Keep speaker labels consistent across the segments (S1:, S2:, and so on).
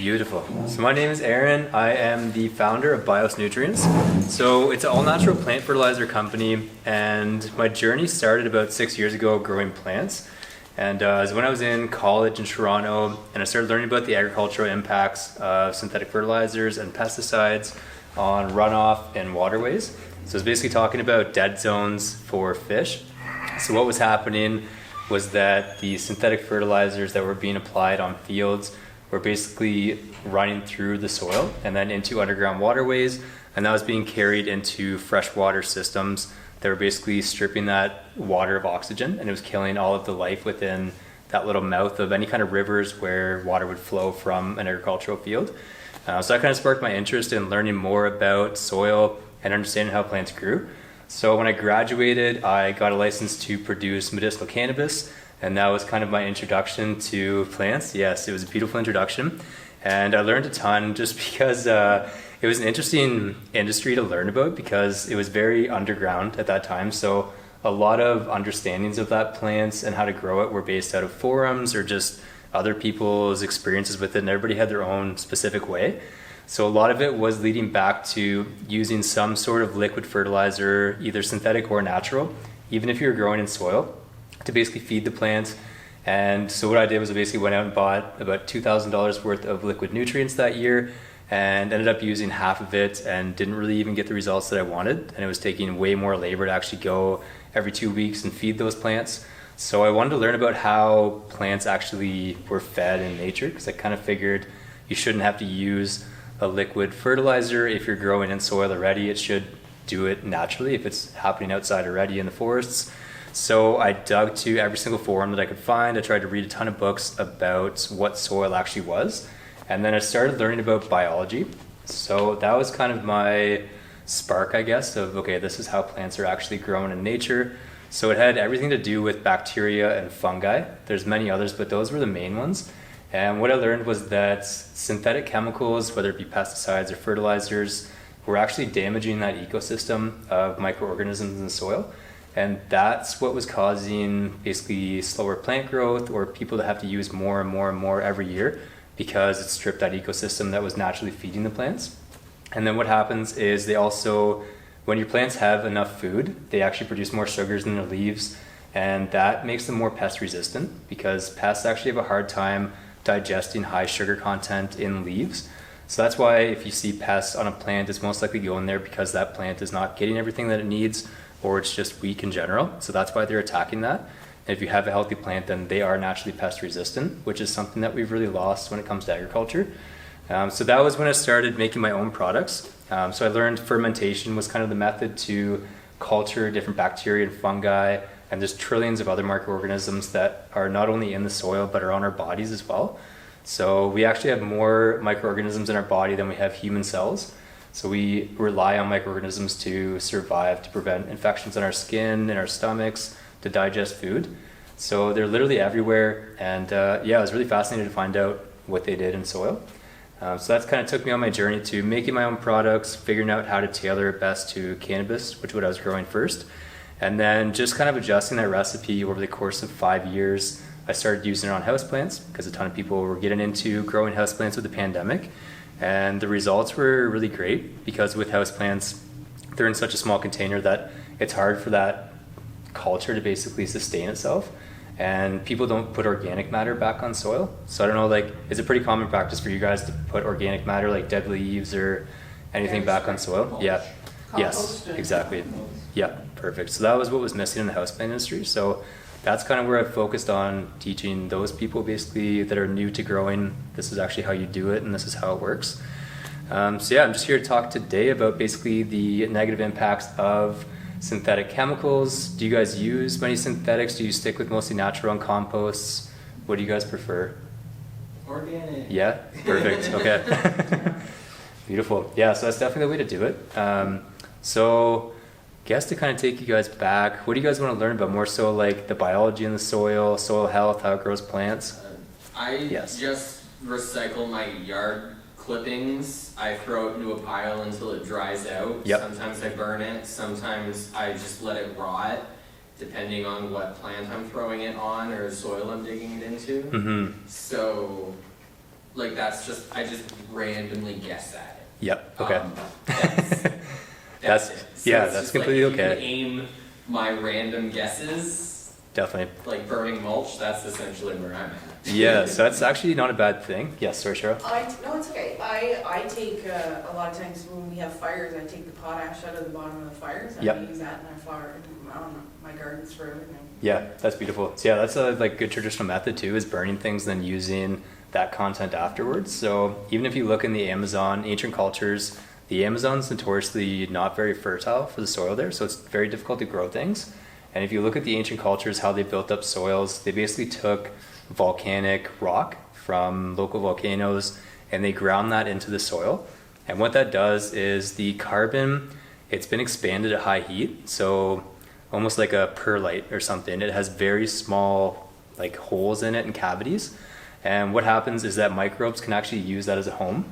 S1: Beautiful. So my name is Aaron. I am the founder of Bios Nutrients. So it's an all-natural plant fertilizer company, and my journey started about 6 years ago growing plants. And it was when I was in college in Toronto, and I started learning about the agricultural impacts of synthetic fertilizers and pesticides on runoff and waterways. So it's basically talking about dead zones for fish. So what was happening was that the synthetic fertilizers that were being applied on fields were basically running through the soil and then into underground waterways, and that was being carried into freshwater systems that were basically stripping that water of oxygen, and it was killing all of the life within that little mouth of any kind of rivers where water would flow from an agricultural field. So that kind of sparked my interest in learning more about soil and understanding how plants grew. So when I graduated, I got a license to produce medicinal cannabis, and that was kind of my introduction to plants. Yes, it was a beautiful introduction, and I learned a ton just because it was an interesting industry to learn about because it was very underground at that time. So a lot of understandings of that plants and how to grow it were based out of forums or just other people's experiences with it, and everybody had their own specific way. So a lot of it was leading back to using some sort of liquid fertilizer, either synthetic or natural, even if you were growing in soil, to basically feed the plants. And so what I did was I basically went out and bought about $2,000 worth of liquid nutrients that year and ended up using half of it and didn't really even get the results that I wanted. And it was taking way more labor to actually go every 2 weeks and feed those plants. So I wanted to learn about how plants actually were fed in nature, because I kind of figured you shouldn't have to use a liquid fertilizer if you're growing in soil already. It should do it naturally if it's happening outside already in the forests. So I dug to every single forum that I could find. I tried to read a ton of books about what soil actually was. And then I started learning about biology. So that was kind of my spark, I guess, of, okay, this is how plants are actually grown in nature. So it had everything to do with bacteria and fungi. There's many others, but those were the main ones. And what I learned was that synthetic chemicals, whether it be pesticides or fertilizers, were actually damaging that ecosystem of microorganisms in the soil. And that's what was causing basically slower plant growth, or people to have to use more and more and more every year because it stripped that ecosystem that was naturally feeding the plants. And then what happens is they also, when your plants have enough food, they actually produce more sugars in their leaves, and that makes them more pest resistant because pests actually have a hard time digesting high sugar content in leaves. So that's why if you see pests on a plant, it's most likely going there because that plant is not getting everything that it needs, or it's just weak in general. So that's why they're attacking that. And if you have a healthy plant, then they are naturally pest resistant, which is something that we've really lost when it comes to agriculture. So that was when I started making my own products. So I learned fermentation was kind of the method to culture different bacteria and fungi, and there's trillions of other microorganisms that are not only in the soil, but are on our bodies as well. So we actually have more microorganisms in our body than we have human cells. So we rely on microorganisms to survive, to prevent infections in our skin, in our stomachs, to digest food. So they're literally everywhere. And yeah, I was really fascinated to find out what they did in soil. So that's kind of took me on my journey to making my own products, figuring out how to tailor it best to cannabis, which is what I was growing first. And then just kind of adjusting that recipe over the course of 5 years. I started using it on houseplants because a ton of people were getting into growing houseplants with the pandemic. And the results were really great because with houseplants, they're in such a small container that it's hard for that culture to basically sustain itself. And people don't put organic matter back on soil. So I don't know, like, is it pretty common practice for you guys to put organic matter like dead leaves or anything back on soil? Yeah. Yes, exactly. Yeah, perfect. So that was what was missing in the houseplant industry. So that's kind of where I focused on teaching those people basically that are new to growing. This is actually how you do it, and this is how it works. So yeah, I'm just here to talk today about basically the negative impacts of synthetic chemicals. Do you guys use many synthetics? Do you stick with mostly natural and composts? What do you guys prefer?
S2: Organic.
S1: Yeah, perfect. Okay. Beautiful. Yeah, so that's definitely the way to do it. So I guess to kind of take you guys back, what do you guys want to learn about? More so like the biology in the soil, soil health, how it grows plants?
S2: I just recycle my yard clippings. I throw it into a pile until it dries out.
S1: Yep.
S2: Sometimes I burn it. Sometimes I just let it rot, depending on what plant I'm throwing it on or soil I'm digging it into.
S1: Mm-hmm.
S2: So like that's just, I just randomly guess at it.
S1: Yep. Okay.
S2: That's,
S1: That's
S2: it. So
S1: yeah,
S2: it's
S1: that's
S2: just
S1: completely
S2: like, if you
S1: okay.
S2: can aim my random guesses,
S1: Definitely.
S2: like burning mulch, that's essentially where I'm at.
S1: Yeah, so that's actually not a bad thing. Yes, sorry, Cheryl.
S3: No, it's okay. I take, a lot of times when we have fires, I take the potash out of the bottom of the fires, and
S1: Yep.
S3: I use that in my gardens for everything.
S1: Yeah, that's beautiful. So yeah, that's a like good traditional method too, is burning things then using that content afterwards. So even if you look in the Amazon, ancient cultures, the Amazon's notoriously not very fertile for the soil there, so it's very difficult to grow things. And if you look at the ancient cultures, how they built up soils, they basically took volcanic rock from local volcanoes and they ground that into the soil. And what that does is the carbon, it's been expanded at high heat, so almost like a perlite or something. It has very small like holes in it and cavities. And what happens is that microbes can actually use that as a home.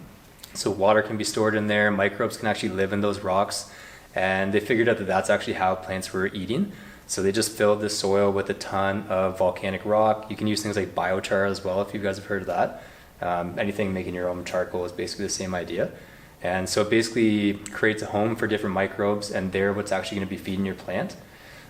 S1: So water can be stored in there, microbes can actually live in those rocks. And they figured out that that's actually how plants were eating. So they just filled the soil with a ton of volcanic rock. You can use things like biochar as well, if you guys have heard of that. Anything making your own charcoal is basically the same idea. And so it basically creates a home for different microbes, and they're what's actually going to be feeding your plant.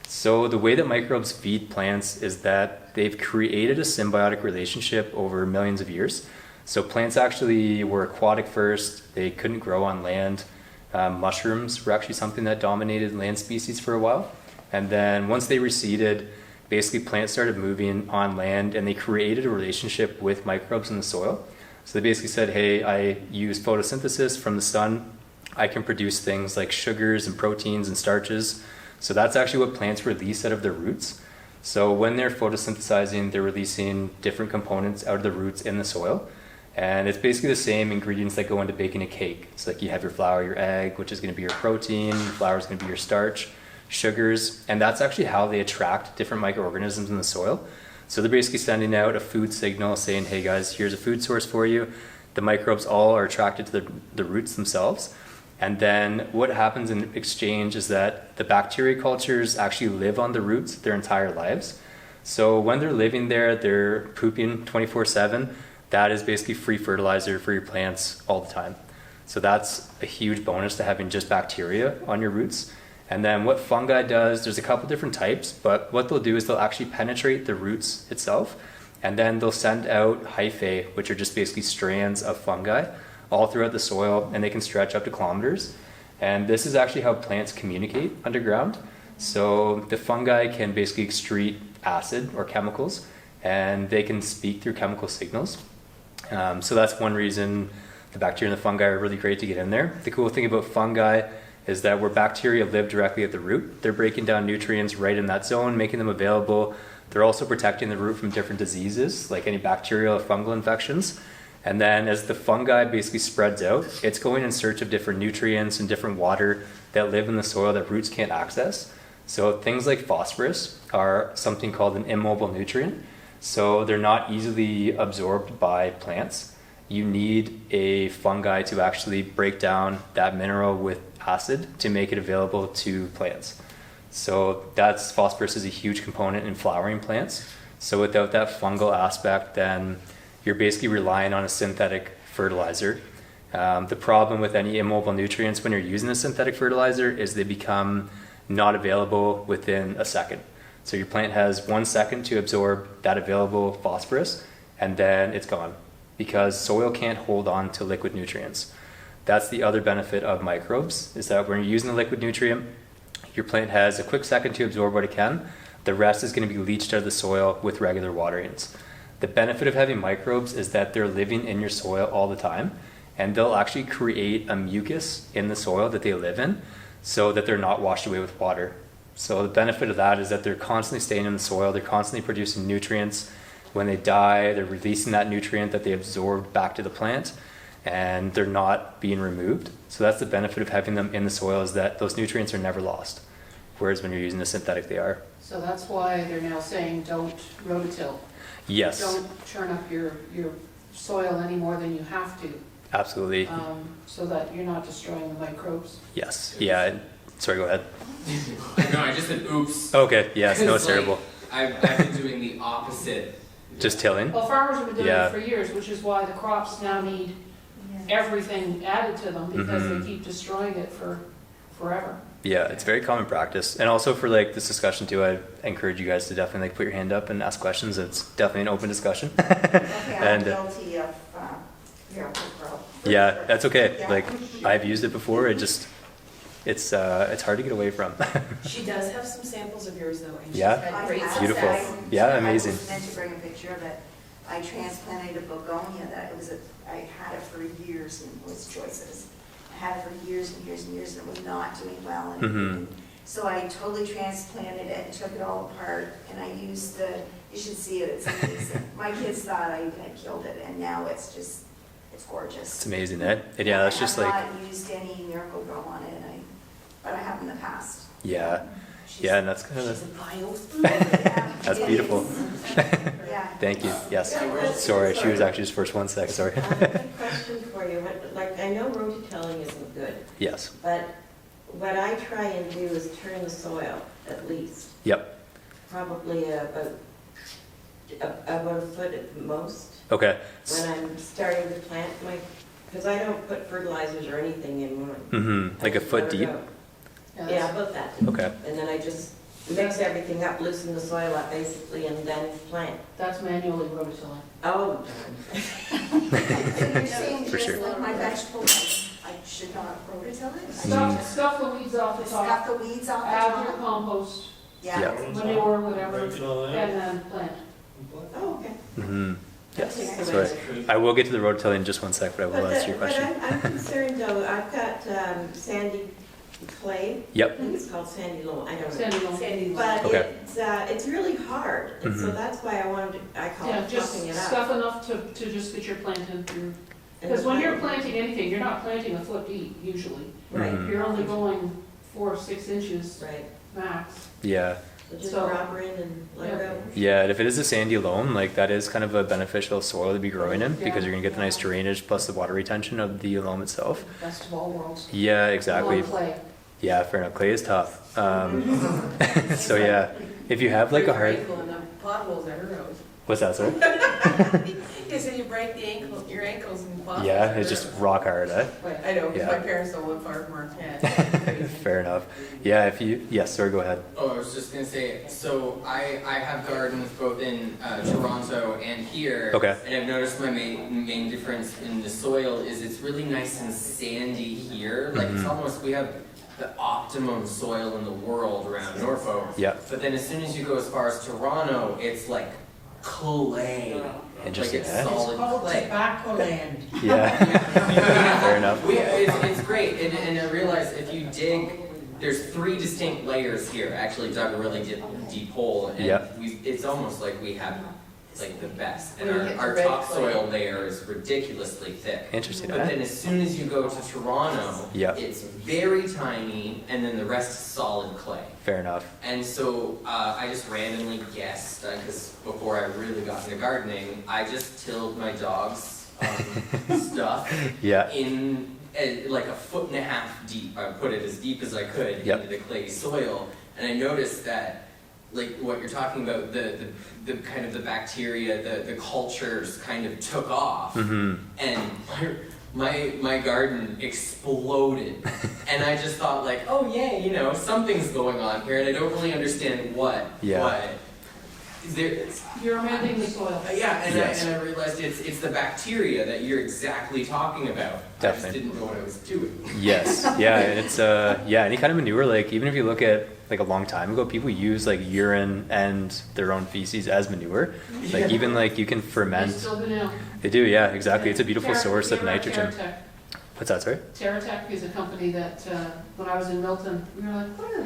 S1: So the way that microbes feed plants is that they've created a symbiotic relationship over millions of years. So plants actually were aquatic first. They couldn't grow on land. Mushrooms were actually something that dominated land species for a while. And then once they receded, basically plants started moving on land and they created a relationship with microbes in the soil. So they basically said, hey, I use photosynthesis from the sun. I can produce things like sugars and proteins and starches. So that's actually what plants release out of their roots. So when they're photosynthesizing, they're releasing different components out of the roots in the soil. And it's basically the same ingredients that go into baking a cake. It's like you have your flour, your egg, which is going to be your protein, your flour is going to be your starch, sugars, and that's actually how they attract different microorganisms in the soil. So they're basically sending out a food signal saying, hey guys, here's a food source for you. The microbes all are attracted to the roots themselves. And then what happens in exchange is that the bacteria cultures actually live on the roots their entire lives. So when they're living there, they're pooping 24/7. That is basically free fertilizer for your plants all the time. So that's a huge bonus to having just bacteria on your roots. And then what fungi does, there's a couple different types, but what they'll do is they'll actually penetrate the roots itself, and then they'll send out hyphae, which are just basically strands of fungi all throughout the soil, and they can stretch up to kilometers. And this is actually how plants communicate underground. So the fungi can basically excrete acid or chemicals, and they can speak through chemical signals. So that's one reason the bacteria and the fungi are really great to get in there. The cool thing about fungi is that where bacteria live directly at the root, they're breaking down nutrients right in that zone, making them available. They're also protecting the root from different diseases, like any bacterial or fungal infections. And then as the fungi basically spreads out, it's going in search of different nutrients and different water that live in the soil that roots can't access. So things like phosphorus are something called an immobile nutrient. So they're not easily absorbed by plants. You need a fungi to actually break down that mineral with acid to make it available to plants. So that's phosphorus is a huge component in flowering plants. So without that fungal aspect, then you're basically relying on a synthetic fertilizer. The problem with any immobile nutrients when you're using a synthetic fertilizer is they become not available within a second. So your plant has 1 second to absorb that available phosphorus, and then it's gone because soil can't hold on to liquid nutrients. That's the other benefit of microbes, is that when you're using a liquid nutrient, your plant has a quick second to absorb what it can. The rest is going to be leached out of the soil with regular waterings. The benefit of having microbes is that they're living in your soil all the time, and they'll actually create a mucus in the soil that they live in so that they're not washed away with water. So the benefit of that is that they're constantly staying in the soil, they're constantly producing nutrients. When they die, they're releasing that nutrient that they absorbed back to the plant, and they're not being removed. So that's the benefit of having them in the soil, is that those nutrients are never lost. Whereas when you're using the synthetic, they are.
S3: So that's why they're now saying don't rototill.
S1: Yes.
S3: Don't churn up your soil any more than you have to.
S1: Absolutely.
S3: So that you're not destroying the microbes.
S1: Yes. Yeah. Sorry, go ahead.
S2: No, I just said oops.
S1: Okay. Yes. No, it's
S2: Like,
S1: terrible.
S2: I've been doing the opposite
S1: Just tilling?
S4: Well, farmers have been doing
S1: Yeah.
S4: it for years, which is why the crops now need everything added to them, because
S1: Mhm.
S4: they keep destroying it for forever.
S1: Yeah, it's very common practice. And also for like this discussion too, I encourage you guys to definitely like put your hand up and ask questions. It's definitely an open discussion.
S5: Okay, I'm
S1: And,
S5: guilty of, miracle grow.
S1: Yeah, that's okay.
S5: Yeah.
S1: Like I've used it before. It's hard to get away from.
S3: She does have some samples of yours though, and she's
S1: Yeah?
S3: had
S5: I
S3: great
S5: have
S1: Beautiful.
S5: that.
S3: success.
S1: Yeah, amazing.
S5: I was meant to bring a picture of it. I transplanted a begonia that I had it for years and it was choices. I had it for years and years and years and it was not doing well.
S1: Mhm.
S5: So I totally transplanted it and took it all apart and I used you should see it, it's amazing. My kids thought I had killed it and now it's gorgeous.
S1: It's amazing, eh? And yeah, that's just like,
S5: I have not used any miracle grow on it, but I have in the past.
S1: yeah. Yeah, and that's kind
S3: She's
S1: of,
S3: a bio
S1: that's
S5: It
S1: beautiful.
S5: is. Yeah.
S1: Thank you. Yes. Sorry, she was actually just first 1 sec, sorry.
S6: I have a question for you. Like, I know rototilling isn't good,
S1: Yes.
S6: but what I try and do is turn the soil at least,
S1: Yep.
S6: probably about a foot at the most,
S1: Okay.
S6: when I'm starting to plant my, because I don't put fertilizers or anything in mine.
S1: Mm-hmm. Like a foot deep?
S6: Yeah, about that.
S1: Okay.
S6: And then I just mix everything up, loosen the soil up basically, and then plant.
S4: That's manually rototilling.
S6: Oh,
S5: You're saying
S1: For
S5: just
S1: sure.
S5: like my vegetables, I should not rototill it?
S4: Stuff the weeds off the top,
S5: Stuff the weeds off the
S4: add your
S5: top?
S4: compost,
S5: Yeah.
S1: Yeah.
S4: manure, whatever,
S7: Break it all
S4: and
S7: out.
S4: then plant.
S6: oh, okay.
S1: Mm-hmm. Yes.
S5: Okay.
S1: Sorry. I will get to the rototilling in just 1 sec, but I will answer your question.
S6: But I'm concerned though, I've got sandy clay.
S1: Yep.
S6: I think it's called sandy loam, I don't know.
S4: Sandy loam.
S3: Sandy.
S6: But
S1: Okay.
S6: it's really hard, and so
S1: Mhm.
S6: that's why I call
S4: Yeah,
S6: it
S4: just
S6: fluffing it up.
S4: stuff enough to just get your plant in through.
S6: And
S4: Because when you're
S6: then-
S4: planting anything, you're not planting a foot deep usually.
S6: Right,
S1: Mhm.
S4: You're only going 4 or 6 inches
S6: right.
S4: max.
S1: Yeah.
S6: So just
S4: So-
S6: drop her in and let her go.
S1: Yeah, and if it is a sandy loam, like that is kind of a beneficial soil to be growing in because
S4: Yeah.
S1: you're gonna get the nice drainage plus the water retention of the loam itself.
S4: Best of all worlds.
S1: Yeah, exactly.
S4: On clay.
S1: Yeah, fair enough. Clay is tough. So yeah, if you have like a hard,
S3: Ankle and the potholes are her nose.
S1: what's that, sorry?
S3: You said you break your ankles and potholes.
S1: Yeah,
S3: are
S1: it's
S3: her
S1: just
S3: nose.
S1: rock hard, eh?
S4: Right.
S3: I know, because
S1: Yeah.
S3: my parents don't live far from our head.
S1: Fair enough. Yeah, if you, yes, sorry, go ahead.
S2: Oh, I was just gonna say, so I have gardens both in Toronto and here.
S1: Okay.
S2: And I've noticed my main difference in the soil is it's really nice and sandy here. Like it's
S1: Mhm.
S2: almost, we have the optimum soil in the world around Norfolk.
S1: Yeah,
S2: But then as soon as you go as far as Toronto, it's like clay.
S1: interesting,
S2: Like it's
S1: eh?
S2: solid clay.
S6: tobacco land.
S1: Yeah, fair enough.
S2: It's great, and I realize if you dig, there's 3 distinct layers here. Actually, dug a really deep hole, and
S1: Yeah.
S2: it's almost like we have like the best. And
S3: When you get to
S2: our
S3: red
S2: topsoil layer is ridiculously thick.
S1: Interesting,
S2: But
S1: eh?
S2: then as soon as you go to Toronto,
S1: Yeah.
S2: it's very tiny, and then the rest is solid clay.
S1: Fair enough.
S2: And so I just randomly guessed, because before I really got into gardening, I just tilled my dog's stuff
S1: Yeah,
S2: in like a 1.5 feet deep. I put it as deep as I could
S1: Yep.
S2: into the clay soil, and I noticed that, like what you're talking about, the kind of the bacteria, the cultures kind of took off,
S1: mm-hmm.
S2: and my garden exploded, and I just thought like, oh yay, you know, something's going on here, and I don't really understand what.
S1: Yeah.
S2: But there,
S4: You're amending the soil.
S2: yeah, and,
S1: Yes.
S2: I realized it's the bacteria that you're exactly talking about. I
S1: Definitely.
S2: just didn't know what I was doing.
S1: Yes, yeah, and it's yeah, any kind of manure, like even if you look at like a long time ago, people use like urine and their own feces as manure. Like
S2: Yeah.
S1: even like you can
S4: They
S1: ferment.
S4: still do now.
S1: They do, yeah, exactly. It's a beautiful
S4: Terra-
S1: source of
S4: you know about
S1: nitrogen.
S4: TerraTech?
S1: What's that, sorry?
S4: TerraTech is a company that, when I was in Milton, we were like, what are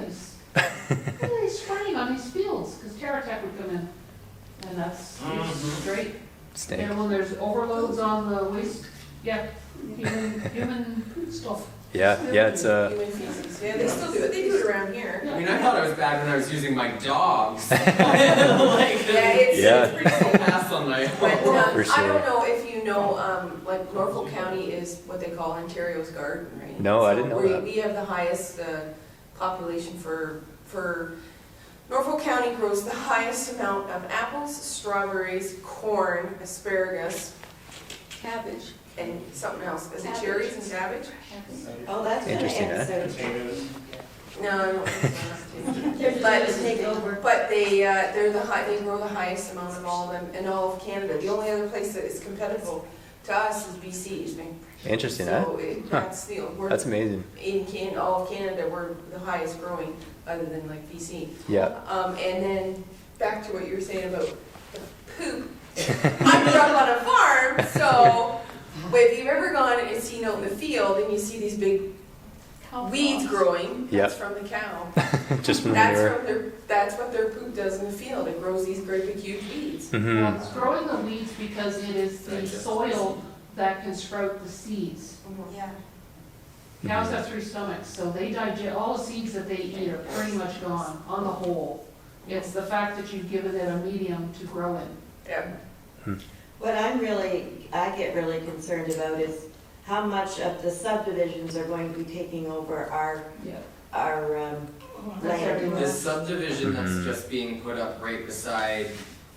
S4: they spraying on these fields? Because TerraTech would come in, and that's it's great.
S1: Stink.
S4: And when there's overloads on the waste, yeah, human food stuff.
S1: Yeah, yeah, it's
S3: Human feces. Yeah, they still do it. They do it around here.
S2: I mean, I thought I was bad when I was using my dogs. like,
S1: Yeah.
S3: It's pretty cool.
S2: pass on my
S3: But
S1: For
S3: I
S1: sure.
S3: don't know if you know, like Norfolk County is what they call Ontario's garden, right?
S1: No, I
S3: So
S1: didn't know
S3: we-
S1: that.
S3: We have the highest population for Norfolk County grows the highest amount of apples, strawberries, corn, asparagus,
S6: Cabbage.
S3: and something else. Is it
S6: Cabbage.
S3: cherries and cabbage?
S6: Oh, that's gonna
S1: Interesting,
S6: end
S1: eh?
S6: soon.
S3: No, I don't think so.
S6: They're just gonna take over.
S3: But they grow the highest amount of all of them in all of Canada. The only other place that is competitive to us is BC.
S1: Interesting,
S3: So
S1: Huh.
S3: that's we're
S1: That's amazing.
S3: in all of Canada, we're the highest growing, other than like BC.
S1: Yeah.
S3: And then back to what you were saying about the poop. I grew up on a farm, so if you've ever gone and seen out in the field and you see these big weeds growing,
S1: Yep.
S3: that's from the cow.
S1: Just from the
S3: That's
S1: manure.
S3: that's what their poop does in the field. It grows these great big huge weeds.
S1: Hmm.
S4: Well, it's growing the weeds because it is the soil that can sprout the seeds.
S5: Yeah.
S4: Cows have 3 stomachs, so they digest, all the seeds that they eat are pretty much gone, on the whole. It's the fact that you've given it a medium to grow in.
S3: Yeah.
S6: What I get really concerned about is how much of the subdivisions are going to be taking over our
S4: That's
S6: land.
S4: everywhere.
S2: The subdivision
S1: Mhm.
S2: that's just being put up right beside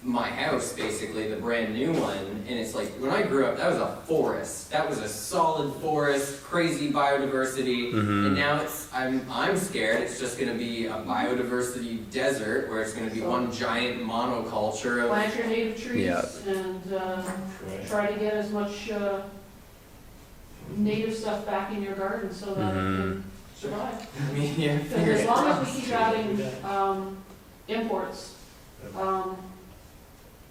S2: my house, basically, the brand new one, and it's like, when I grew up, that was a forest. That was a solid forest, crazy biodiversity,
S1: Mhm.
S2: and now I'm scared it's just gonna be a biodiversity desert where it's gonna be one giant monoculture of,
S4: Plant your native trees
S1: Yeah.
S4: and try to get as much native stuff back in your garden so that it can survive.
S2: I mean, yeah.
S4: Because as long as we keep adding imports,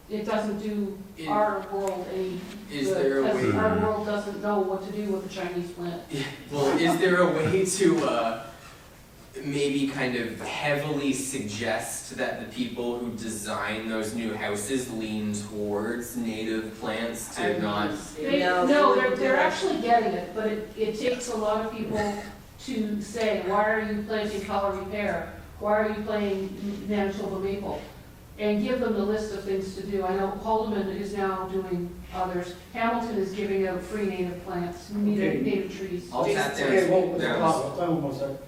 S4: it doesn't do
S2: It-
S4: our world any
S2: Is
S4: good.
S2: there a
S4: Because
S2: way,
S4: our world doesn't know what to do with the Chinese plant.
S2: well, is there a way to, maybe kind of heavily suggest that the people who design those new houses lean towards native plants to not?
S4: They're actually getting it, but it takes a lot of people to say, why are you planting color repair? Why are you planting Manitoba maple? And give them the list of things to do. I know Haldeman is now doing others. Hamilton is giving out free native plants, native trees.
S2: I'll tap
S7: Okay, well,
S2: down.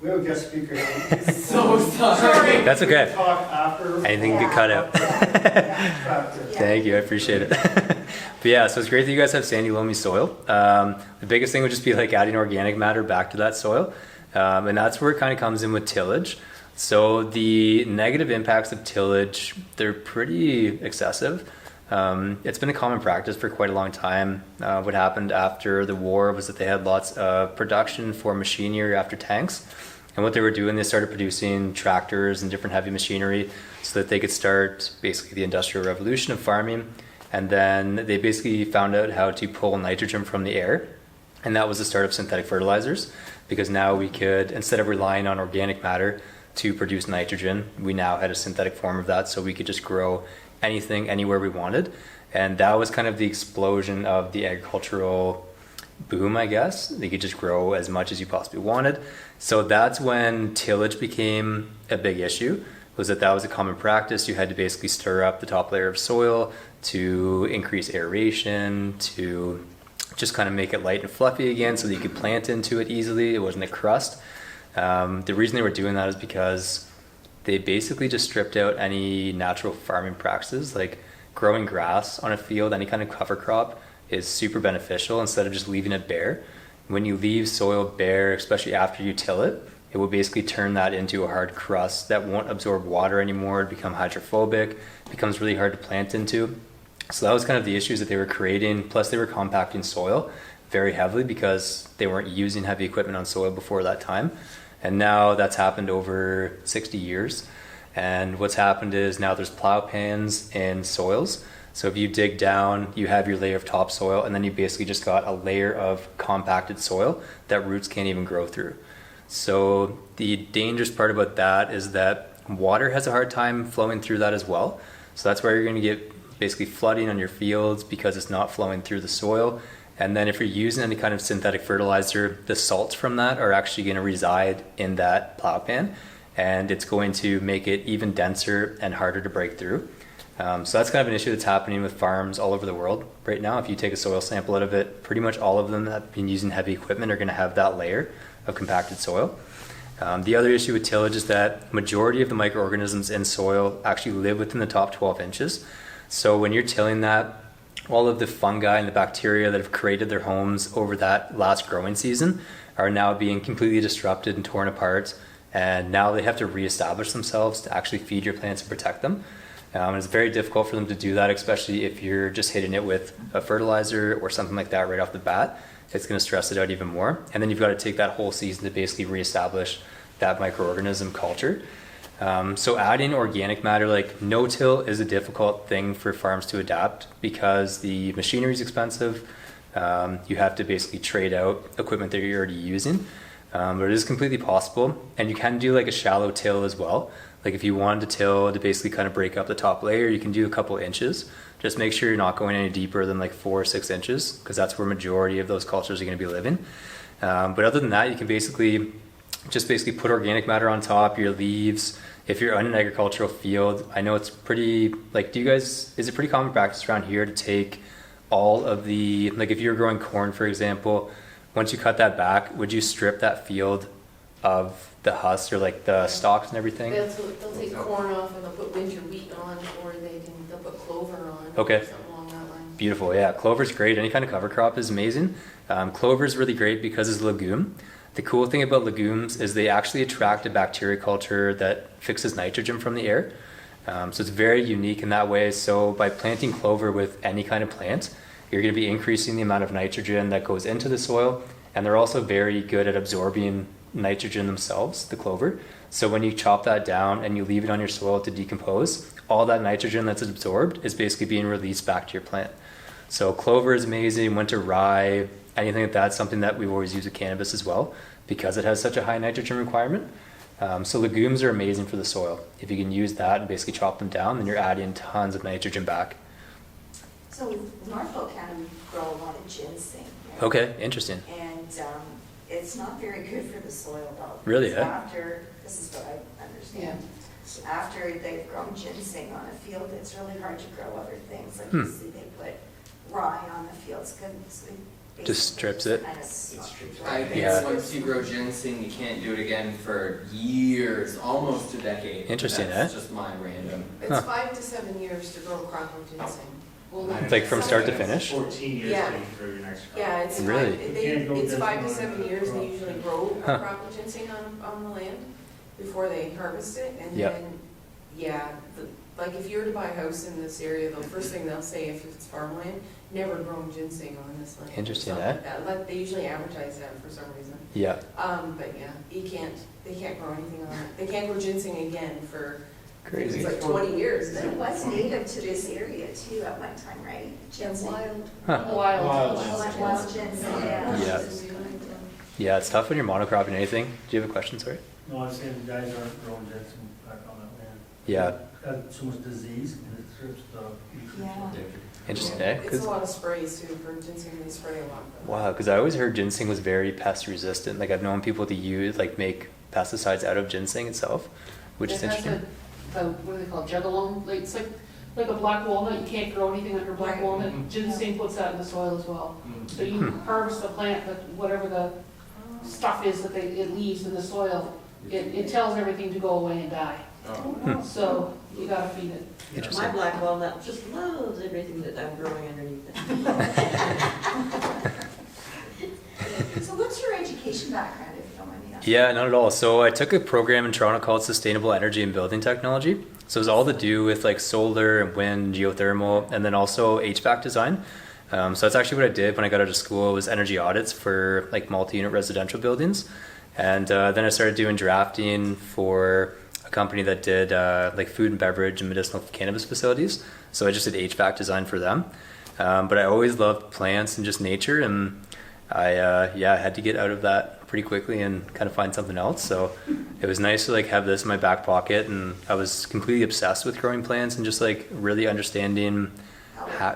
S7: we have a guest speaker here.
S2: So sorry.
S1: That's okay.
S7: Talk after.
S1: Anything get cut out.
S7: Tractor.
S1: Thank you, I appreciate it. But yeah, so it's great that you guys have sandy loamy soil. The biggest thing would just be like adding organic matter back to that soil. And that's where it kind of comes in with tillage. So the negative impacts of tillage, they're pretty excessive. It's been a common practice for quite a long time. What happened after the war was that they had lots of production for machinery after tanks. And what they were doing, they started producing tractors and different heavy machinery so that they could start basically the industrial revolution of farming. And then they basically found out how to pull nitrogen from the air. And that was the start of synthetic fertilizers, because now we could, instead of relying on organic matter to produce nitrogen, we now had a synthetic form of that, so we could just grow anything anywhere we wanted. And that was kind of the explosion of the agricultural boom, I guess. They could just grow as much as you possibly wanted. So that's when tillage became a big issue, was that was a common practice. You had to basically stir up the top layer of soil to increase aeration, to just kind of make it light and fluffy again so that you could plant into it easily. It wasn't a crust. The reason they were doing that is because they basically just stripped out any natural farming practices, like growing grass on a field. Any kind of cover crop is super beneficial instead of just leaving it bare. When you leave soil bare, especially after you till it, it will basically turn that into a hard crust that won't absorb water anymore, become hydrophobic, becomes really hard to plant into. So that was kind of the issues that they were creating. Plus they were compacting soil very heavily because they weren't using heavy equipment on soil before that time. And now that's happened over 60 years. And what's happened is now there's plow pans in soils. So if you dig down, you have your layer of topsoil, and then you basically just got a layer of compacted soil that roots can't even grow through. So the dangerous part about that is that water has a hard time flowing through that as well. So that's where you're going to get basically flooding on your fields because it's not flowing through the soil. And then if you're using any kind of synthetic fertilizer, the salts from that are actually going to reside in that plow pan, and it's going to make it even denser and harder to break through. So that's kind of an issue that's happening with farms all over the world right now. If you take a soil sample out of it, pretty much all of them that have been using heavy equipment are going to have that layer of compacted soil. The other issue with tillage is that majority of the microorganisms in soil actually live within the top 12 inches. So when you're tilling that, all of the fungi and the bacteria that have created their homes over that last growing season are now being completely disrupted and torn apart, and now they have to reestablish themselves to actually feed your plants and protect them. And it's very difficult for them to do that, especially if you're just hitting it with a fertilizer or something like that right off the bat. It's going to stress it out even more. And then you've got to take that whole season to basically reestablish that microorganism culture. So adding organic matter, like no-till, is a difficult thing for farms to adapt because the machinery is expensive. You have to basically trade out equipment that you're already using. But it is completely possible. And you can do like a shallow till as well. Like if you wanted to till to basically kind of break up the top layer, you can do a couple inches. Just make sure you're not going any deeper than like 4 or 6 inches, because that's where majority of those cultures are going to be living. But other than that, you can basically put organic matter on top, your leaves. If you're on an agricultural field, I know it's pretty, like, is it pretty common practice around here to take all of the, like if you're growing corn, for example, once you cut that back, would you strip that field of the husk or like the stalks and everything?
S3: They'll take corn off and they'll put winter wheat on, or they'll put clover on.
S1: Okay.
S3: Or something along that line.
S1: Beautiful, yeah. Clover's great. Any kind of cover crop is amazing. Clover's really great because it's a legume. The cool thing about legumes is they actually attract a bacteria culture that fixes nitrogen from the air. So it's very unique in that way. So by planting clover with any kind of plant, you're going to be increasing the amount of nitrogen that goes into the soil, and they're also very good at absorbing nitrogen themselves, the clover. So when you chop that down and you leave it on your soil to decompose, all that nitrogen that's absorbed is basically being released back to your plant. So clover is amazing, winter rye, anything like that, something that we've always used with cannabis as well, because it has such a high nitrogen requirement. So legumes are amazing for the soil. If you can use that and basically chop them down, then you're adding tons of nitrogen back.
S5: So Norfolk can grow a lot of ginseng. Right?
S1: Okay, interesting.
S5: And it's not very good for the soil though.
S1: Really,
S5: Because
S1: eh?
S5: After, this is what I understand. After they've grown ginseng on a field, it's really hard to grow other things. Like you see they put rye on the fields because it
S1: Just strips it.
S5: Kind of
S2: I think
S1: Yeah.
S2: once you grow ginseng, you can't do it again for years, almost a decade.
S1: Interesting,
S2: That's
S1: eh?
S2: just my random.
S3: It's
S1: Huh.
S3: 5 to 7 years to grow a crop of ginseng. Well,
S1: Like from start to finish?
S7: 14 years
S3: Yeah.
S7: waiting for your next crop.
S3: Yeah, it's
S1: Really?
S3: it's 5 to 7 years they
S7: Crop.
S3: usually grow a
S1: Huh.
S3: crop of ginseng on the land before they harvest it, and
S1: Yep.
S3: then, like if you were to buy a house in this area, the first thing they'll say if it's farmland, never grown ginseng on this land.
S1: Interesting,
S3: Something
S1: eh?
S3: like that. Like, they usually advertise that for some reason.
S1: Yeah.
S3: But yeah, they can't grow anything on it. They can't grow ginseng again for,
S1: Crazy.
S3: it's like 20 years.
S5: But it was native to this area too at one time, right? Ginseng.
S1: Huh.
S4: Wild.
S5: Wild ginseng, yeah.
S1: Yeah. Yeah, it's tough when you're monocropping anything. Do you have a question, sorry?
S7: No, I'm saying the guys aren't growing ginseng back on that land.
S1: Yeah,
S7: Got so much disease and it strips the
S5: Yeah.
S1: interesting, eh?
S3: It's a lot of sprays too for ginseng, they spray a lot.
S1: Wow, because I always heard ginseng was very pest resistant. Like I've known people to use, like make pesticides out of ginseng itself, which is
S4: It has
S1: interesting.
S4: what do they call it, jugalone, like, it's like a black walnut, you can't grow anything under black
S3: Right.
S4: walnut.
S7: Mhm.
S4: Ginseng puts that in the soil as well. So you
S1: Hmm.
S4: harvest the plant, but whatever the stuff is that it leaves in the soil, it tells everything to go away and die.
S1: Hmm.
S4: So you gotta feed it.
S6: My
S1: Interesting.
S6: black walnut just loves everything that I'm growing underneath it.
S5: So what's your education background, if you don't mind me asking?
S1: Yeah, not at all. So I took a program in Toronto called Sustainable Energy and Building Technology. So it was all to do with like solar and wind, geothermal, and then also HVAC design. So that's actually what I did when I got out of school, was energy audits for like multi-unit residential buildings. And then I started doing drafting for a company that did like food and beverage and medicinal cannabis facilities. So I just did HVAC design for them. But I always loved plants and just nature, and I had to get out of that pretty quickly and kind of find something else. So it was nice to like have this in my back pocket, and I was completely obsessed with growing plants and just like really understanding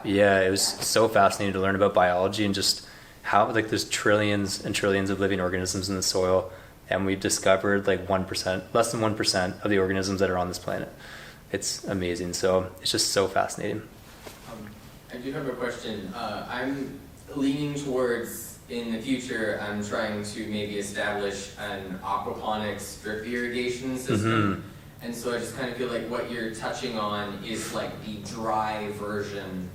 S1: it was so fascinating to learn about biology and just how like there's trillions and trillions of living organisms in the soil, and we've discovered like 1%, less than 1% of the organisms that are on this planet. It's amazing. So it's just so fascinating.
S2: I do have a question. I'm leaning towards in the future, I'm trying to maybe establish an aquaponics drip irrigation system. And so I just kind of feel like what you're touching on is like the dry version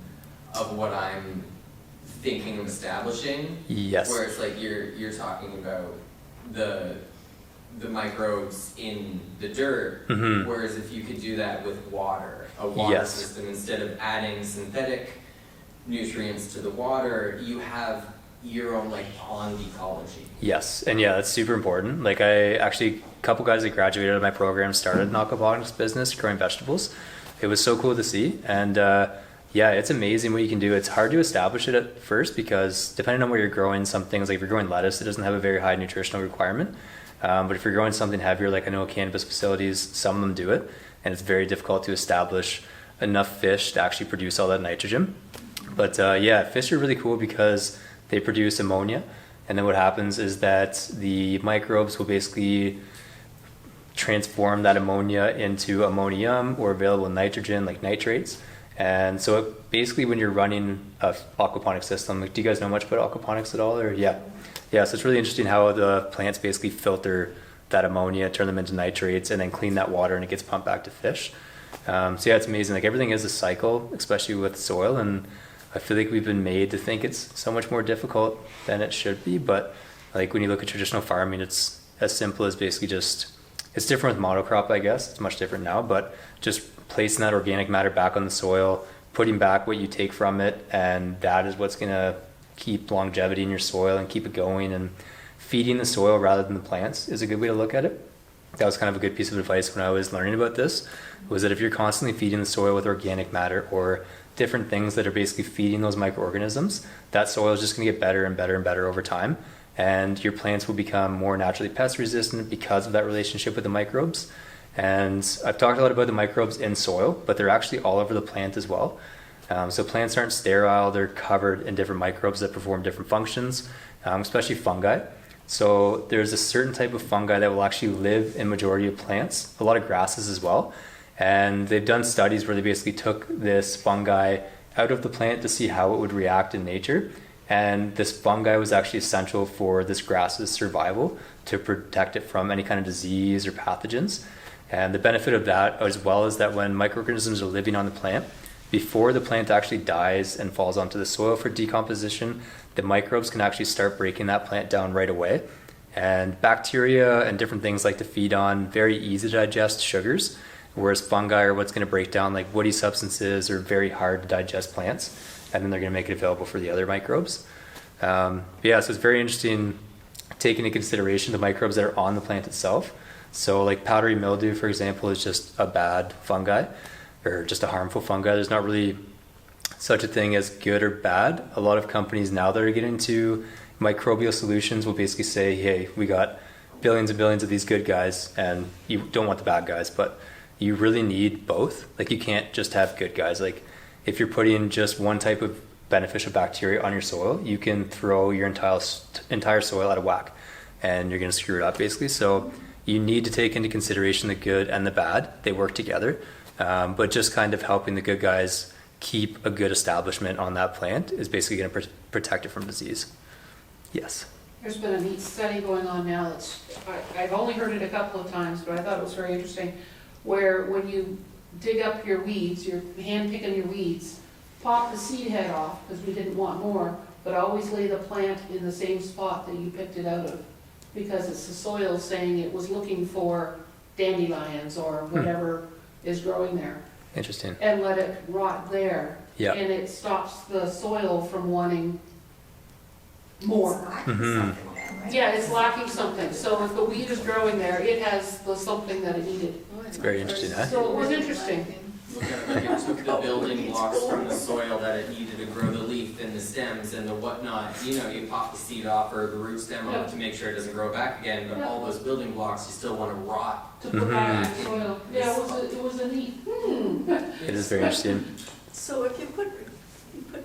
S2: of what I'm thinking of establishing.
S1: Yes.
S2: Where it's like you're talking about the microbes in the dirt, whereas if you could do that with water, a water
S1: Yes.
S2: system, instead of adding synthetic nutrients to the water, you have your own like pond ecology.
S1: Yes, and yeah, that's super important. Like a couple guys that graduated out of my program started an aquaponics business growing vegetables. It was so cool to see, and yeah, it's amazing what you can do. It's hard to establish it at first because depending on where you're growing, some things like if you're growing lettuce, it doesn't have a very high nutritional requirement. But if you're growing something heavier, like I know cannabis facilities, some of them do it, and it's very difficult to establish enough fish to actually produce all that nitrogen. But yeah, fish are really cool because they produce ammonia, and then what happens is that the microbes will basically transform that ammonia into ammonium or available nitrogen like nitrates. And so basically when you're running a aquaponics system, like, do you guys know much about aquaponics at all? Or yeah, so it's really interesting how the plants basically filter that ammonia, turn them into nitrates, and then clean that water, and it gets pumped back to fish. So yeah, it's amazing. Like everything is a cycle, especially with soil, and I feel like we've been made to think it's so much more difficult than it should be. But like when you look at traditional farming, it's as simple as basically just, it's different with monocrop, I guess. It's much different now, but just placing that organic matter back on the soil, putting back what you take from it, and that is what's going to keep longevity in your soil and keep it going. And feeding the soil rather than the plants is a good way to look at it. That was kind of a good piece of advice when I was learning about this, was that if you're constantly feeding the soil with organic matter or different things that are basically feeding those microorganisms, that soil is just going to get better and better and better over time, and your plants will become more naturally pest resistant because of that relationship with the microbes. And I've talked a lot about the microbes in soil, but they're actually all over the plant as well. So plants aren't sterile, they're covered in different microbes that perform different functions, especially fungi. So there's a certain type of fungi that will actually live in majority of plants, a lot of grasses as well. And they've done studies where they basically took this fungi out of the plant to see how it would react in nature. And this fungi was actually essential for this grass's survival to protect it from any kind of disease or pathogens. And the benefit of that as well is that when microorganisms are living on the plant, before the plant actually dies and falls onto the soil for decomposition, the microbes can actually start breaking that plant down right away. And bacteria and different things like to feed on very easy to digest sugars, whereas fungi are what's going to break down like woody substances or very hard to digest plants, and then they're going to make it available for the other microbes. Yeah, so it's very interesting taking into consideration the microbes that are on the plant itself. So like powdery mildew, for example, is just a bad fungi or just a harmful fungi. There's not really such a thing as good or bad. A lot of companies now that are getting into microbial solutions will basically say, hey, we got billions and billions of these good guys and you don't want the bad guys, but you really need both. Like you can't just have good guys. Like if you're putting just one type of beneficial bacteria on your soil, you can throw your entire soil out of whack and you're going to screw it up basically. So you need to take into consideration the good and the bad. They work together, but just kind of helping the good guys keep a good establishment on that plant is basically going to protect it from disease. Yes.
S4: There's been a neat study going on now that's, I've only heard it a couple of times, but I thought it was very interesting, where when you dig up your weeds, you're hand picking your weeds, pop the seed head off because we didn't want more, but always lay the plant in the same spot that you picked it out of, because it's the soil saying it was looking for dandelions or whatever is growing there.
S1: Interesting.
S4: And let it rot there.
S1: Yeah.
S4: And it stops the soil from wanting more.
S5: It's lacking something then, right?
S4: Yeah, it's lacking something. So if the weed is growing there, it has the something that it needed.
S1: It's very interesting, huh?
S4: So it was interesting.
S2: Like it took the building blocks from the soil that it needed to grow the leaf and the stems and the whatnot. You know, you pop the seed off or the root stem
S4: Yeah.
S2: off to make sure it doesn't grow back again, but
S4: Yeah.
S2: all those building blocks you still want to rot.
S4: To put back in the soil. Yeah, it was a neat,
S1: It is very interesting.
S8: So if you put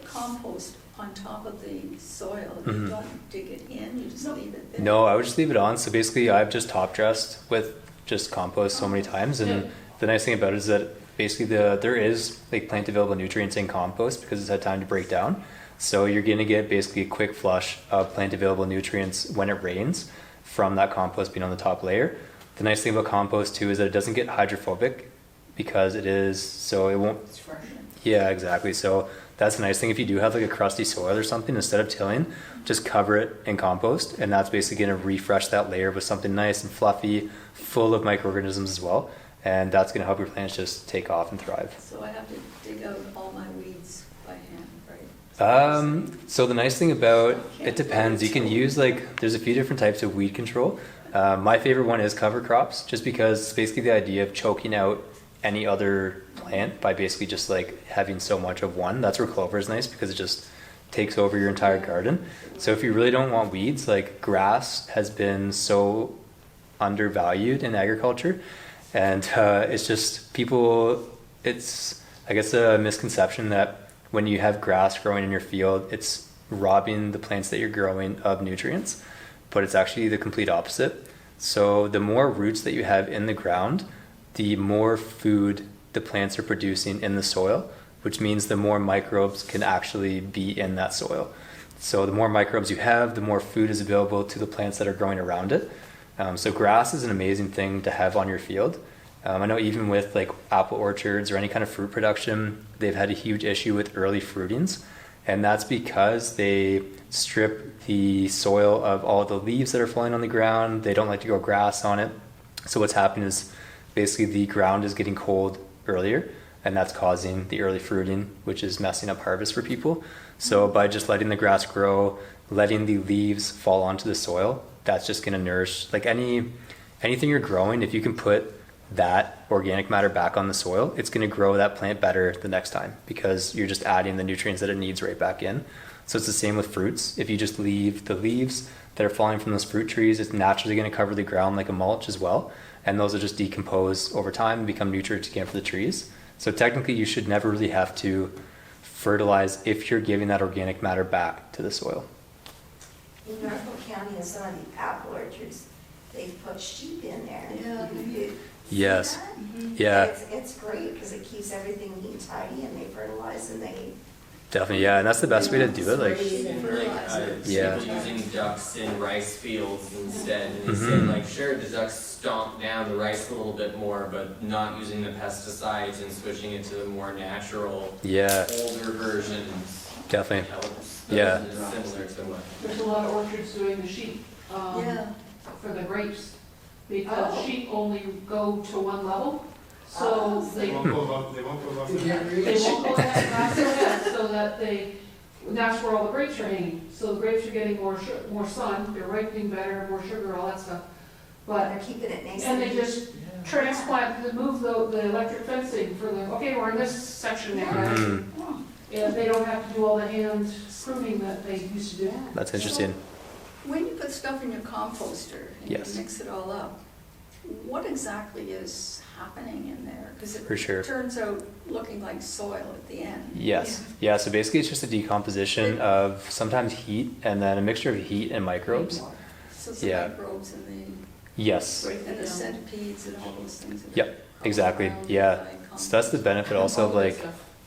S8: compost on top of the soil, you
S1: Mhm.
S8: don't dig it in, you just leave it there?
S1: No, I would just leave it on. So basically I've just top dressed with just compost so many times, and
S4: Yeah.
S1: the nice thing about it is that basically there is like plant available nutrients in compost because it's had time to break down. So you're going to get basically a quick flush of plant available nutrients when it rains from that compost being on the top layer. The nice thing about compost too is that it doesn't get hydrophobic because it is, so it won't.
S8: It's fresh.
S1: Yeah, exactly. So that's the nice thing. If you do have like a crusty soil or something, instead of tilling, just cover it in compost, and that's basically going to refresh that layer with something nice and fluffy, full of microorganisms as well. And that's going to help your plants just take off and thrive.
S8: So I have to dig out all my weeds by hand, right?
S1: So the nice thing about it depends. You can use like, there's a few different types of weed control. My favorite one is cover crops, just because it's basically the idea of choking out any other plant by basically just like having so much of one. That's where clover is nice because it just takes over your entire garden. So if you really don't want weeds, like grass has been so undervalued in agriculture, and it's just people, it's I guess a misconception that when you have grass growing in your field, it's robbing the plants that you're growing of nutrients, but it's actually the complete opposite. So the more roots that you have in the ground, the more food the plants are producing in the soil, which means the more microbes can actually be in that soil. So the more microbes you have, the more food is available to the plants that are growing around it. So grass is an amazing thing to have on your field. I know even with like apple orchards or any kind of fruit production, they've had a huge issue with early fruitings. And that's because they strip the soil of all the leaves that are falling on the ground. They don't like to grow grass on it. So what's happening is basically the ground is getting cold earlier, and that's causing the early fruiting, which is messing up harvest for people. So by just letting the grass grow, letting the leaves fall onto the soil, that's just going to nourish, like anything you're growing, if you can put that organic matter back on the soil, it's going to grow that plant better the next time because you're just adding the nutrients that it needs right back in. So it's the same with fruits. If you just leave the leaves that are falling from those fruit trees, it's naturally going to cover the ground like a mulch as well. And those will just decompose over time and become nutrients again for the trees. So technically you should never really have to fertilize if you're giving that organic matter back to the soil.
S5: In Norfolk County, in some of the apple orchards, they've put sheep in there.
S8: Yeah.
S5: You
S1: Yes.
S5: see that?
S1: Yeah,
S5: It's great because it keeps everything neat and tidy, and they fertilize and they.
S1: definitely. Yeah, and that's the best way to do it. Like, Yeah.
S2: People using ducks in rice fields instead, and they said
S1: Mhm.
S2: like, sure, the ducks stomp down the rice a little bit more, but not using the pesticides and switching it to the more natural,
S1: yeah,
S2: older versions
S1: definitely.
S2: helps.
S1: Yeah.
S2: It's similar to what.
S4: There's a lot of orchards doing the sheep,
S8: Yeah.
S4: for the grapes, because
S5: Oh.
S4: sheep only go to one level, so
S7: They
S4: they
S7: won't go above, they won't go above.
S4: They won't go that fast ahead, so that that's where all the grapes are hanging. So the grapes are getting more sun, they're ripening better, more sugar, all that stuff. But,
S5: They're keeping it nice
S4: and they
S5: and
S4: just transplant, move the electric fencing for the, okay, we're in this section now, right?
S1: Mhm.
S4: And they don't have to do all the hand pruning that they used to do.
S1: That's interesting.
S8: When you put stuff in your composter and you
S1: Yes.
S8: mix it all up, what exactly is happening in there? Because
S1: For
S8: it
S1: sure.
S8: turns out looking like soil at the end.
S1: Yes. Yeah, so basically it's just a decomposition of sometimes heat and then a mixture of heat and microbes.
S8: So it's the
S1: Yeah.
S8: microbes and
S1: Yes.
S8: the centipedes and all those things. that
S1: Yep,
S8: are
S1: exactly.
S8: around
S1: Yeah.
S8: by
S1: So that's the benefit also of like,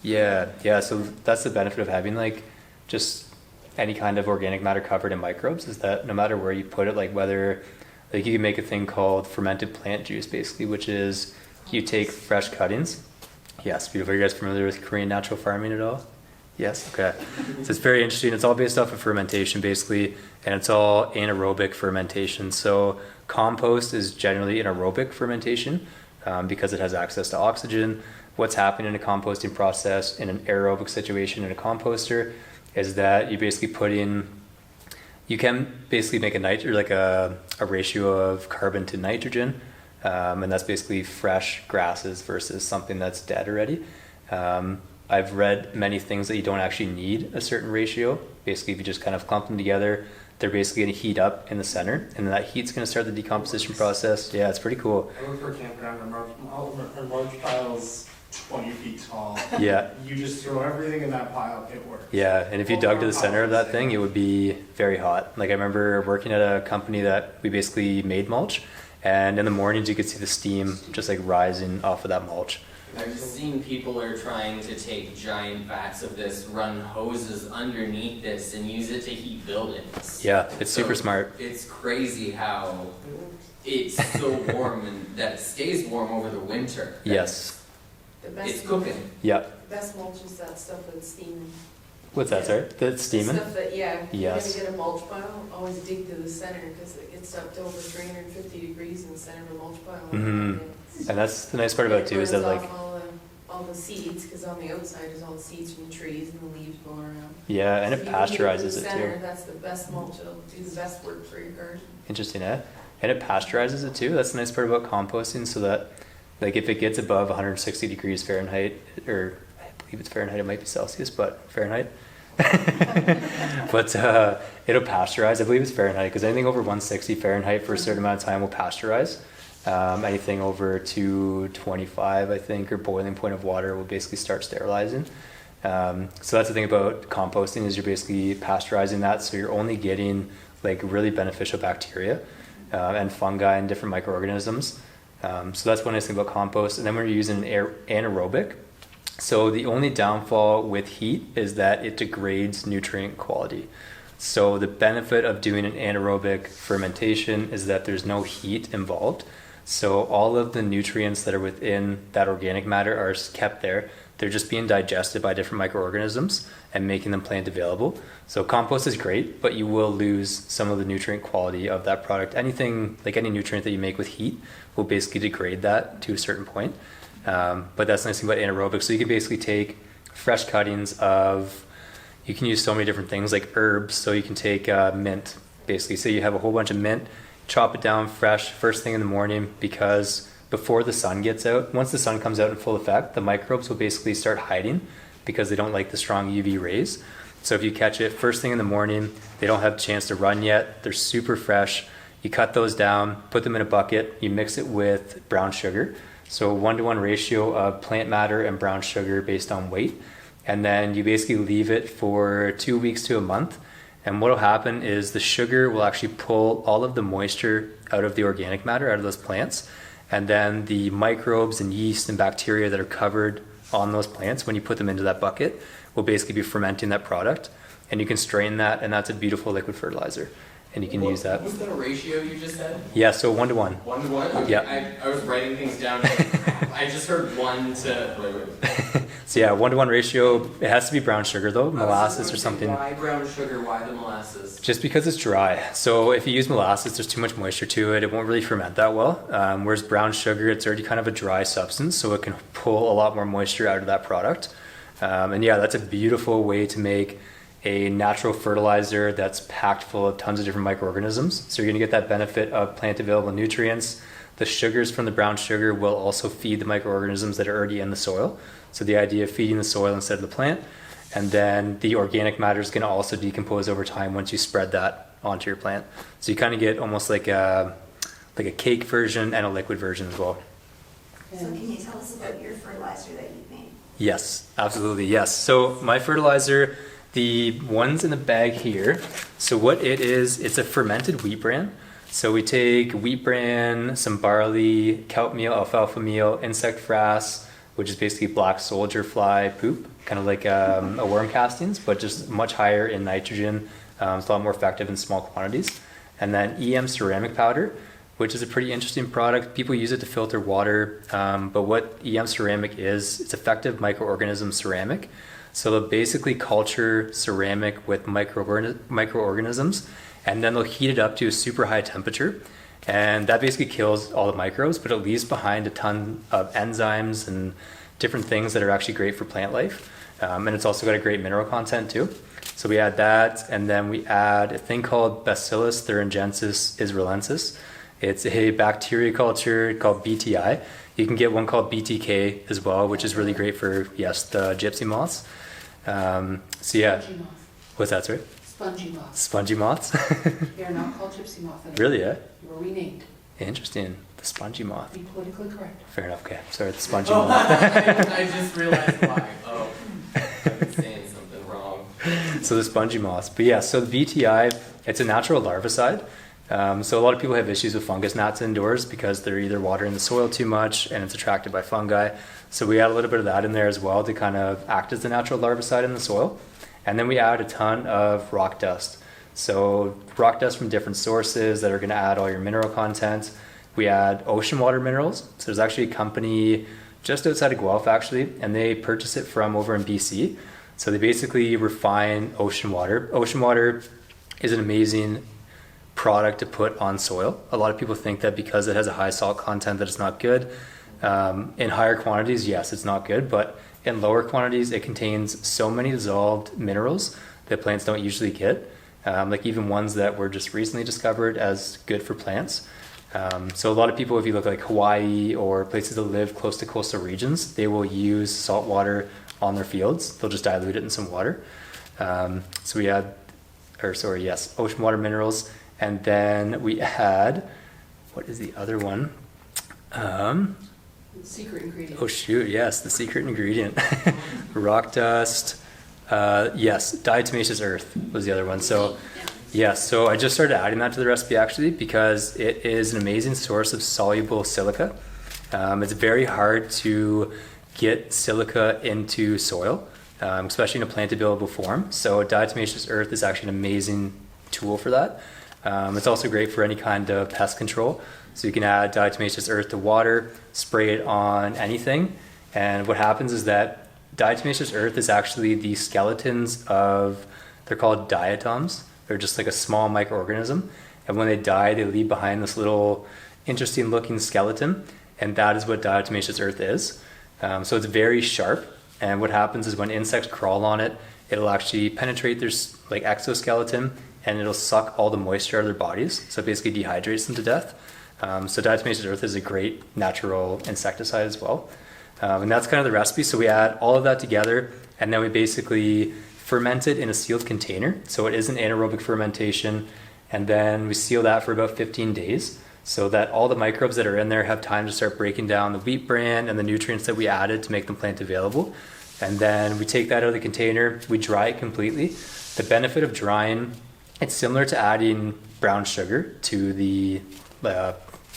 S1: yeah, so that's the benefit of having like just any kind of organic matter covered in microbes is that no matter where you put it, like whether, like you can make a thing called fermented plant juice basically, which is you take fresh cuttings. Yes, beautiful. Are you guys familiar with Korean natural farming at all? Yes, okay. So it's very interesting. It's all based off of fermentation basically, and it's all anaerobic fermentation. So compost is generally anaerobic fermentation because it has access to oxygen. What's happening in a composting process in an aerobic situation in a composter is that you basically put in, you can basically make a ratio of carbon to nitrogen, and that's basically fresh grasses versus something that's dead already. I've read many things that you don't actually need a certain ratio. Basically, if you just kind of clump them together, they're basically going to heat up in the center, and then that heat's going to start the decomposition process. Yeah, it's pretty cool.
S7: I work for a campground, our large pile's 20 feet tall.
S1: Yeah.
S7: You just throw everything in that pile, it works.
S1: Yeah, and if you dug to the center of that thing, it would be very hot. Like I remember working at a company that we basically made mulch, And in the mornings, you could see the steam just like rising off of that mulch.
S2: I've seen people are trying to take giant vats of this, run hoses underneath this, and use it to heat buildings.
S1: Yeah, it's
S2: So
S1: super smart.
S2: It's crazy how it's so warm and that it stays warm over the winter. that
S1: Yes.
S3: The best
S2: It's cooking.
S1: Yeah.
S3: Best mulch is that stuff that's steaming.
S1: What's that, sorry? That's steaming?
S3: The stuff that, yeah, if you're
S1: Yes.
S3: gonna get a mulch pile, always dig to the center, because it gets up to over 350 degrees in the center of a mulch pile.
S1: Mhm. And that's the nice part about it too, is that like,
S3: All the seeds, because on the outside is all the seeds from the trees and the leaves blowing around.
S1: yeah, and it
S3: So you dig to the
S1: pasteurizes it
S3: center,
S1: too.
S3: That's the best mulch, it'll do the best work for your garden.
S1: Interesting, eh? And it pasteurizes it too. That's the nice part about composting, so that like if it gets above 160 degrees Fahrenheit, or I believe it's Fahrenheit, it might be Celsius, but Fahrenheit. But it'll pasteurize. I believe it's Fahrenheit, because anything over 160 Fahrenheit for a certain amount of time will pasteurize. Anything over 225, I think, or boiling point of water will basically start sterilizing. So that's the thing about composting, is you're basically pasteurizing that, so you're only getting like really beneficial bacteria and fungi and different microorganisms. So that's one nice thing about compost. And then when you're using anaerobic, so the only downfall with heat is that it degrades nutrient quality. So the benefit of doing an anaerobic fermentation is that there's no heat involved. So all of the nutrients that are within that organic matter are kept there. They're just being digested by different microorganisms and making them plant available. So compost is great, but you will lose some of the nutrient quality of that product. Anything, like any nutrient that you make with heat, will basically degrade that to a certain point. But that's the nice thing about anaerobic. So you can basically take fresh cuttings of, you can use so many different things like herbs. So you can take mint, basically. So you have a whole bunch of mint, chop it down fresh first thing in the morning, because before the sun gets out, once the sun comes out in full effect, the microbes will basically start hiding because they don't like the strong UV rays. So if you catch it first thing in the morning, they don't have a chance to run yet, they're super fresh. You cut those down, put them in a bucket, you mix it with brown sugar. So 1-to-1 ratio of plant matter and brown sugar based on weight. And then you basically leave it for 2 weeks to a month. And what will happen is the sugar will actually pull all of the moisture out of the organic matter, out of those plants. And then the microbes and yeast and bacteria that are covered on those plants, when you put them into that bucket, will basically be fermenting that product. And you can strain that, and that's a beautiful liquid fertilizer. And you can use that.
S2: What's that ratio you just said?
S1: Yeah, so 1-to-1.
S2: 1-to-1? Okay.
S1: Yeah.
S2: I was writing things down. I just heard 1 to... Wait.
S1: So yeah, 1-to-1 ratio. It has to be brown sugar though, molasses or something.
S2: Why brown sugar? Why the molasses?
S1: Just because it's dry. So if you use molasses, there's too much moisture to it. It won't really ferment that well. Whereas brown sugar, it's already kind of a dry substance, so it can pull a lot more moisture out of that product. And yeah, that's a beautiful way to make a natural fertilizer that's packed full of tons of different microorganisms. So you're gonna get that benefit of plant available nutrients. The sugars from the brown sugar will also feed the microorganisms that are already in the soil. So the idea of feeding the soil instead of the plant. And then the organic matter is gonna also decompose over time once you spread that onto your plant. So you kind of get almost like a cake version and a liquid version as well.
S5: So can you tell us about your fertilizer that you've made?
S1: Yes, absolutely, yes. So my fertilizer, the ones in the bag here, so what it is, it's a fermented wheat bran. So we take wheat bran, some barley, kelp meal, alfalfa meal, insect frass, which is basically black soldier fly poop, kind of like a worm castings, but just much higher in nitrogen. It's a lot more effective in small quantities. And then EM ceramic powder, which is a pretty interesting product. People use it to filter water, but what EM ceramic is, it's effective microorganism ceramic. So they'll basically culture ceramic with microorganisms, and then they'll heat it up to a super high temperature. And that basically kills all the microbes, but it leaves behind a ton of enzymes and different things that are actually great for plant life. And it's also got a great mineral content too. So we add that, and then we add a thing called Bacillus thuringiensis israelensis. It's a bacteria culture called BTI. You can get one called BTK as well, which is really great for, yes, the gypsy moths. So yeah,
S4: Spongy moth.
S1: what's that, sorry?
S4: Spongy moth.
S1: Spongy moths?
S4: They're not called gypsy moth anymore.
S1: Really, yeah?
S4: They were renamed.
S1: Interesting. The spongy moth.
S4: Be politically correct.
S1: Fair enough, okay. Sorry, the spongy
S2: Oh,
S1: moth.
S2: I just realized why. Oh, I've been saying something wrong.
S1: So the spongy moths. But yeah, so the BTI, it's a natural larvicide. So a lot of people have issues with fungus gnats indoors because they're either watering the soil too much and it's attracted by fungi. So we add a little bit of that in there as well to kind of act as the natural larvicide in the soil. And then we add a ton of rock dust. So rock dust from different sources that are going to add all your mineral content. We add ocean water minerals. So there's actually a company just outside of Guelph actually, and they purchase it from over in BC. So they basically refine ocean water. Ocean water is an amazing product to put on soil. A lot of people think that because it has a high salt content that it's not good. In higher quantities, yes, it's not good, but in lower quantities, it contains so many dissolved minerals that plants don't usually get, like even ones that were just recently discovered as good for plants. So a lot of people, if you look like Hawaii or places that live close to coastal regions, they will use salt water on their fields. They'll just dilute it in some water. So we add, ocean water minerals. And then we add, what is the other one?
S3: Secret ingredient.
S1: Oh shoot, yes, the secret ingredient. Rock dust. Yes, diatomaceous earth was the other one. So yes, so I just started adding that to the recipe actually because it is an amazing source of soluble silica. It's very hard to get silica into soil, especially in a plant available form. So diatomaceous earth is actually an amazing tool for that. It's also great for any kind of pest control. So you can add diatomaceous earth to water, spray it on anything. And what happens is that diatomaceous earth is actually the skeletons of, they're called diatoms. They're just like a small microorganism. And when they die, they leave behind this little interesting looking skeleton. And that is what diatomaceous earth is. So it's very sharp. And what happens is when insects crawl on it, it'll actually penetrate their like exoskeleton and it'll suck all the moisture out of their bodies. So it basically dehydrates them to death. So diatomaceous earth is a great natural insecticide as well. And that's kind of the recipe. So we add all of that together and then we basically ferment it in a sealed container. So it is an anaerobic fermentation. And then we seal that for about 15 days so that all the microbes that are in there have time to start breaking down the wheat bran and the nutrients that we added to make them plant available. And then we take that out of the container, we dry it completely. The benefit of drying, it's similar to adding brown sugar to the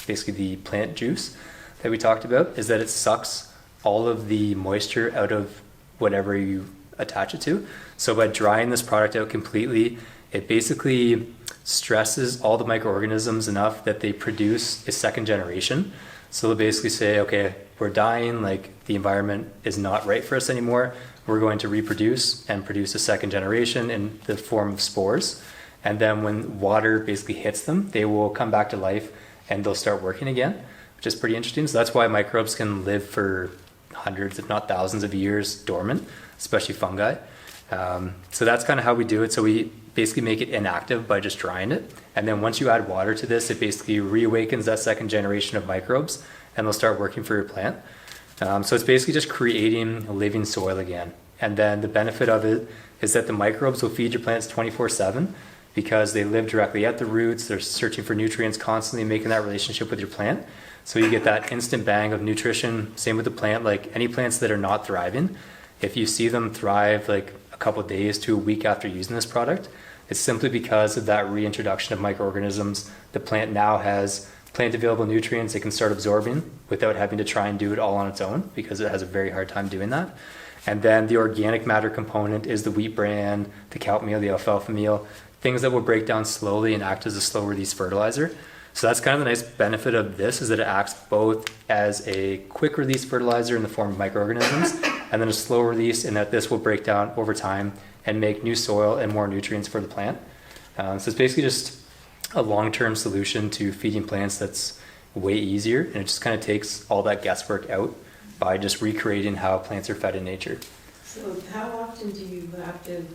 S1: basically the plant juice that we talked about, is that it sucks all of the moisture out of whatever you attach it to. So by drying this product out completely, it basically stresses all the microorganisms enough that they produce a second generation. So they'll basically say, okay, we're dying, like the environment is not right for us anymore. We're going to reproduce and produce a second generation in the form of spores. And then when water basically hits them, they will come back to life and they'll start working again, which is pretty interesting. So that's why microbes can live for hundreds, if not thousands of years dormant, especially fungi. So that's kind of how we do it. So we basically make it inactive by just drying it. And then once you add water to this, it basically reawakens that second generation of microbes and they'll start working for your plant. So it's basically just creating a living soil again. And then the benefit of it is that the microbes will feed your plants 24/7 because they live directly at the roots. They're searching for nutrients constantly, making that relationship with your plant. So you get that instant bang of nutrition. Same with the plant, like any plants that are not thriving, if you see them thrive like a couple days to a week after using this product, it's simply because of that reintroduction of microorganisms. The plant now has plant available nutrients it can start absorbing without having to try and do it all on its own because it has a very hard time doing that. And then the organic matter component is the wheat bran, the kelp meal, the alfalfa meal, things that will break down slowly and act as a slow release fertilizer. So that's kind of the nice benefit of this, is that it acts both as a quick release fertilizer in the form of microorganisms and then a slow release in that this will break down over time and make new soil and more nutrients for the plant. So it's basically just a long-term solution to feeding plants that's way easier, and it just kind of takes all that guesswork out by just recreating how plants are fed in nature.
S6: So how often do you have to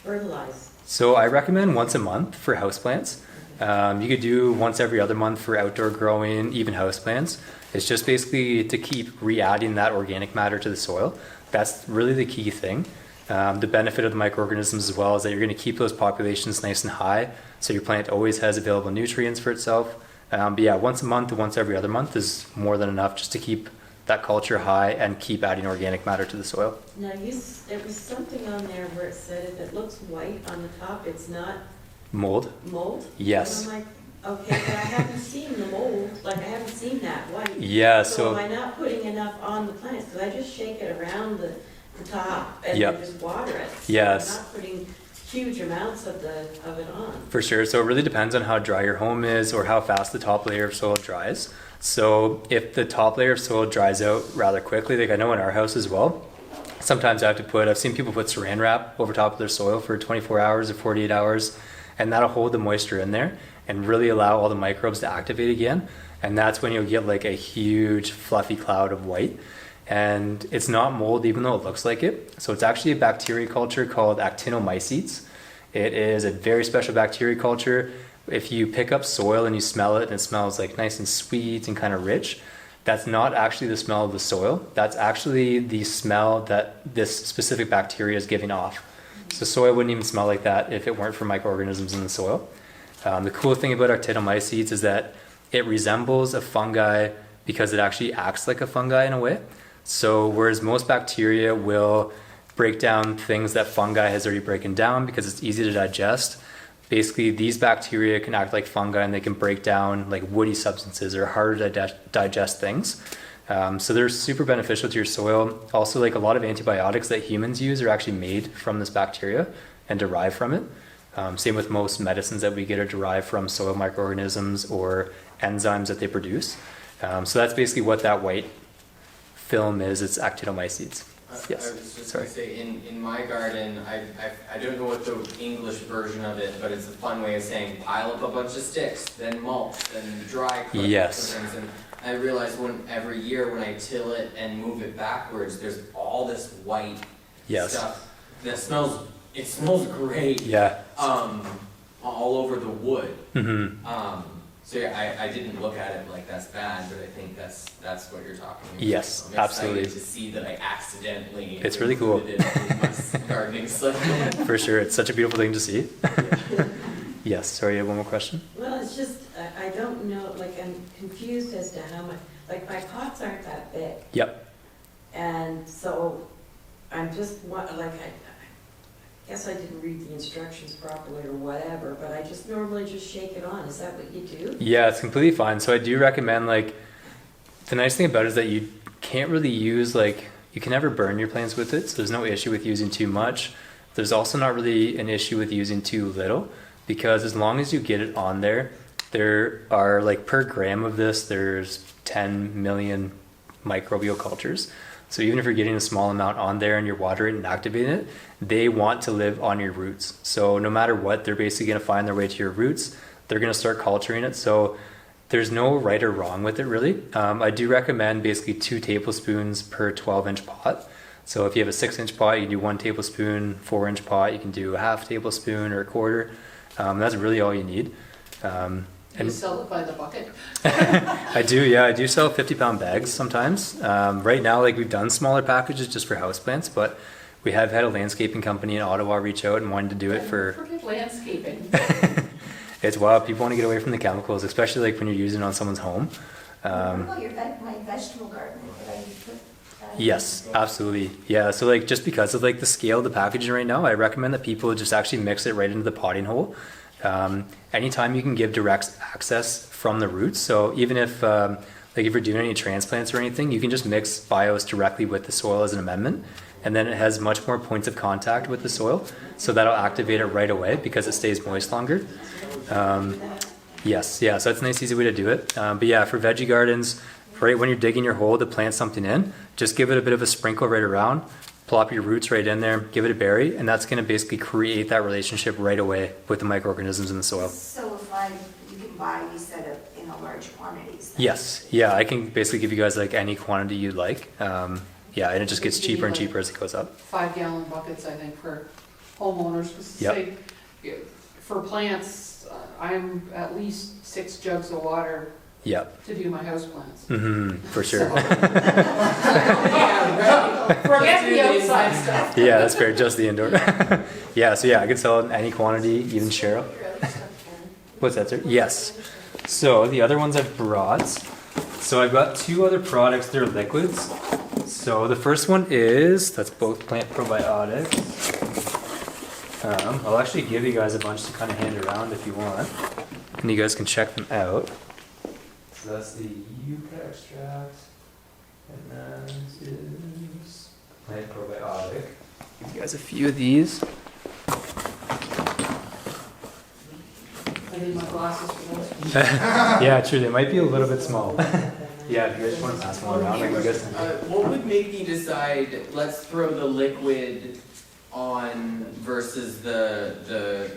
S6: fertilize?
S1: So I recommend once a month for houseplants. You could do once every other month for outdoor growing, even houseplants. It's just basically to keep re-adding that organic matter to the soil. That's really the key thing. The benefit of the microorganisms as well is that you're going to keep those populations nice and high, so your plant always has available nutrients for itself. But yeah, once a month to once every other month is more than enough just to keep that culture high and keep adding organic matter to the soil.
S6: Now, there was something on there where it said if it looks white on the top, it's not
S1: Mold?
S6: mold?
S1: Yes.
S6: And I'm like, Okay, but I haven't seen the mold, like I haven't seen that white.
S1: Yeah,
S6: So
S1: so
S6: am I not putting enough on the plants? Because I just shake it around the top and
S1: Yep.
S6: then just water it. So
S1: Yes.
S6: I'm not putting huge amounts of it on.
S1: for sure. So it really depends on how dry your home is or how fast the top layer of soil dries. So if the top layer of soil dries out rather quickly, like I know in our house as well, sometimes I've seen people put saran wrap over top of their soil for 24 hours or 48 hours, and that'll hold the moisture in there and really allow all the microbes to activate again. And that's when you'll get like a huge fluffy cloud of white. And it's not mold, even though it looks like it. So it's actually a bacteria culture called actinomycetes. It is a very special bacteria culture. If you pick up soil and you smell it and it smells like nice and sweet and kind of rich, that's not actually the smell of the soil. That's actually the smell that this specific bacteria is giving off. So soil wouldn't even smell like that if it weren't for microorganisms in the soil. The cool thing about actinomycetes is that it resembles a fungi because it actually acts like a fungi in a way. So whereas most bacteria will break down things that fungi has already broken down because it's easy to digest, basically these bacteria can act like fungi and they can break down like woody substances or harder to digest things. So they're super beneficial to your soil. Also, like a lot of antibiotics that humans use are actually made from this bacteria and derived from it. Same with most medicines that we get are derived from soil microorganisms or enzymes that they produce. So that's basically what that white film is. It's actinomycetes. Yes.
S2: I was just
S1: Sorry.
S2: going to say, in my garden, I don't know what the English version of it, but it's a fun way of saying pile up a bunch of sticks, then mulch, then dry cook
S1: Yes.
S2: things. And I realize every year when I till it and move it backwards, there's all this white
S1: Yes.
S2: stuff that smells great.
S1: Yeah.
S2: All over the wood.
S1: Mm-hmm.
S2: So yeah, I didn't look at it like that's bad, but I think that's what you're talking about.
S1: Yes,
S2: I'm excited
S1: absolutely.
S2: to see that I accidentally
S1: It's really cool.
S2: included it in my gardening cycle.
S1: For sure. It's such a beautiful thing to see. Yes. Sorry, you have one more question?
S6: Well, it's just, I don't know, like I'm confused as to how much, like my pots aren't that big.
S1: Yep.
S6: And so I'm just, I guess I didn't read the instructions properly or whatever, but I just normally just shake it on. Is that what you do?
S1: Yeah, it's completely fine. So I do recommend, like, the nice thing about it is that you can't really use, like, you can never burn your plants with it. So there's no issue with using too much. There's also not really an issue with using too little, because as long as you get it on there are, like, per gram of this, there's 10 million microbial cultures. So even if you're getting a small amount on there and you're watering and activating it, they want to live on your roots. So no matter what, they're basically going to find their way to your roots. They're going to start culturing it. So there's no right or wrong with it, really. I do recommend basically 2 tablespoons per 12-inch pot. So if you have a 6-inch pot, you can do 1 tablespoon. 4-inch pot, you can do a half tablespoon or a quarter. That's really all you need.
S4: You sell it by the bucket?
S1: I do sell 50-pound bags sometimes. Right now, like, we've done smaller packages just for houseplants, but we have had a landscaping company in Ottawa reach out and wanted to do it for...
S4: Forget landscaping.
S1: It's wild. People want to get away from the chemicals, especially like when you're using it on someone's home.
S5: What about my vegetable garden? Could I put that in?
S1: Yes, absolutely. Yeah, so like just because of like the scale of the packaging right now, I recommend that people just actually mix it right into the potting hole. Anytime you can give direct access from the roots, so even if like if you're doing any transplants or anything, you can just mix bios directly with the soil as an amendment, and then it has much more points of contact with the soil, so that'll activate it right away because it stays moist longer. Yes, yeah, so that's a nice easy way to do it. But yeah, for veggie gardens, right when you're digging your hole to plant something in, just give it a bit of a sprinkle right around, plop your roots right in there, give it a bury, and that's going to basically create that relationship right away with the microorganisms in the soil.
S5: So you can buy, you said, in a large quantities. then?
S1: Yes, yeah, I can basically give you guys like any quantity you'd like. Yeah, and it just gets cheaper and cheaper as it goes up.
S4: 5-gallon buckets, I think, for homeowners.
S1: Yep.
S4: Say, for plants, I'm at least 6 jugs of water
S1: Yep.
S4: to do my houseplants.
S1: For sure.
S4: Forget the outside stuff.
S1: Yeah, that's fair, just the indoor. Yeah, so yeah, I could sell it in any quantity, even Cheryl. What's that, sir? Yes. So the other ones I've brought, so I've got 2 other products, they're liquids. So the first one is, that's both plant probiotics. I'll actually give you guys a bunch to kind of hand around if you want. and you guys can check them out. So that's the Yucca Extract, and that is Plant Probiotic. Give you guys a few of these.
S4: I need my glasses for those.
S1: Yeah, true, they might be a little bit small. Yeah, if you guys want to pass one around, like you guys.
S2: What would make me decide, let's throw the liquid on versus the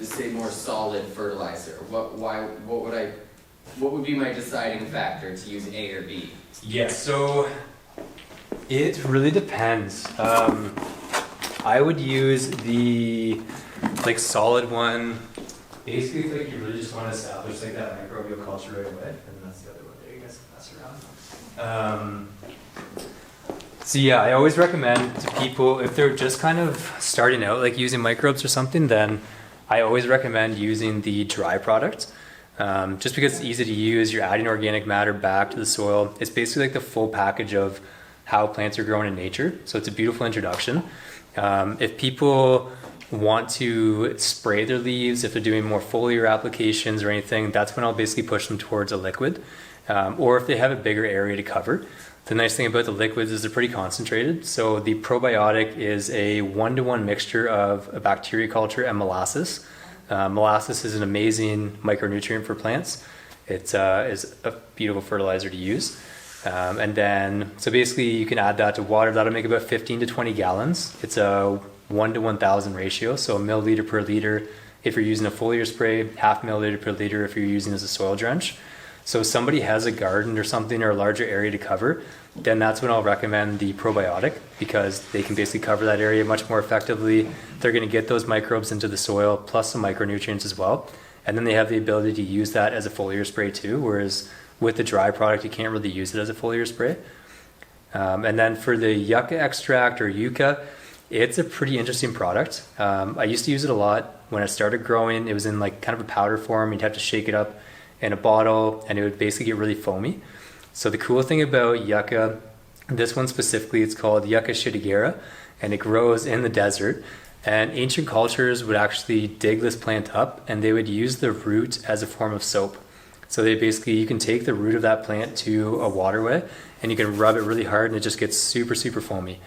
S2: say more solid fertilizer? What would be my deciding factor to use A or B?
S1: Yeah, so it really depends. I would use the like solid one. Basically, like you really just want to establish like that microbial culture right away, and that's the other one there. You guys can pass around. So yeah, I always recommend to people if they're just kind of starting out, like using microbes or something, then I always recommend using the dry product. Just because it's easy to use, you're adding organic matter back to the soil. It's basically like the full package of how plants are grown in nature. So it's a beautiful introduction. If people want to spray their leaves, if they're doing more foliar applications or anything, that's when I'll basically push them towards a liquid. Or if they have a bigger area to cover. The nice thing about the liquids is they're pretty concentrated. So the probiotic is a 1-to-1 mixture of a bacteria culture and molasses. Molasses is an amazing micronutrient for plants. It is a beautiful fertilizer to use. And then, so basically you can add that to water. That'll make about 15 to 20 gallons. It's a 1 to 1,000 ratio. So a milliliter per liter if you're using a foliar spray, half milliliter per liter if you're using as a soil drench. So if somebody has a garden or something or a larger area to cover, then that's when I'll recommend the probiotic because they can basically cover that area much more effectively. They're going to get those microbes into the soil plus some micronutrients as well. And then they have the ability to use that as a foliar spray too, whereas with the dry product, you can't really use it as a foliar spray. And then for the Yucca Extract or Yucca, it's a pretty interesting product. I used to use it a lot when I started growing. It was in like kind of a powder form. You'd have to shake it up in a bottle and it would basically get really foamy. So the cool thing about Yucca, this one specifically, it's called Yucca Extract, and it grows in the desert. And ancient cultures would actually dig this plant up and they would use the root as a form of soap. So they basically, you can take the root of that plant to a waterway and you can rub it really hard and it just gets super, super foamy.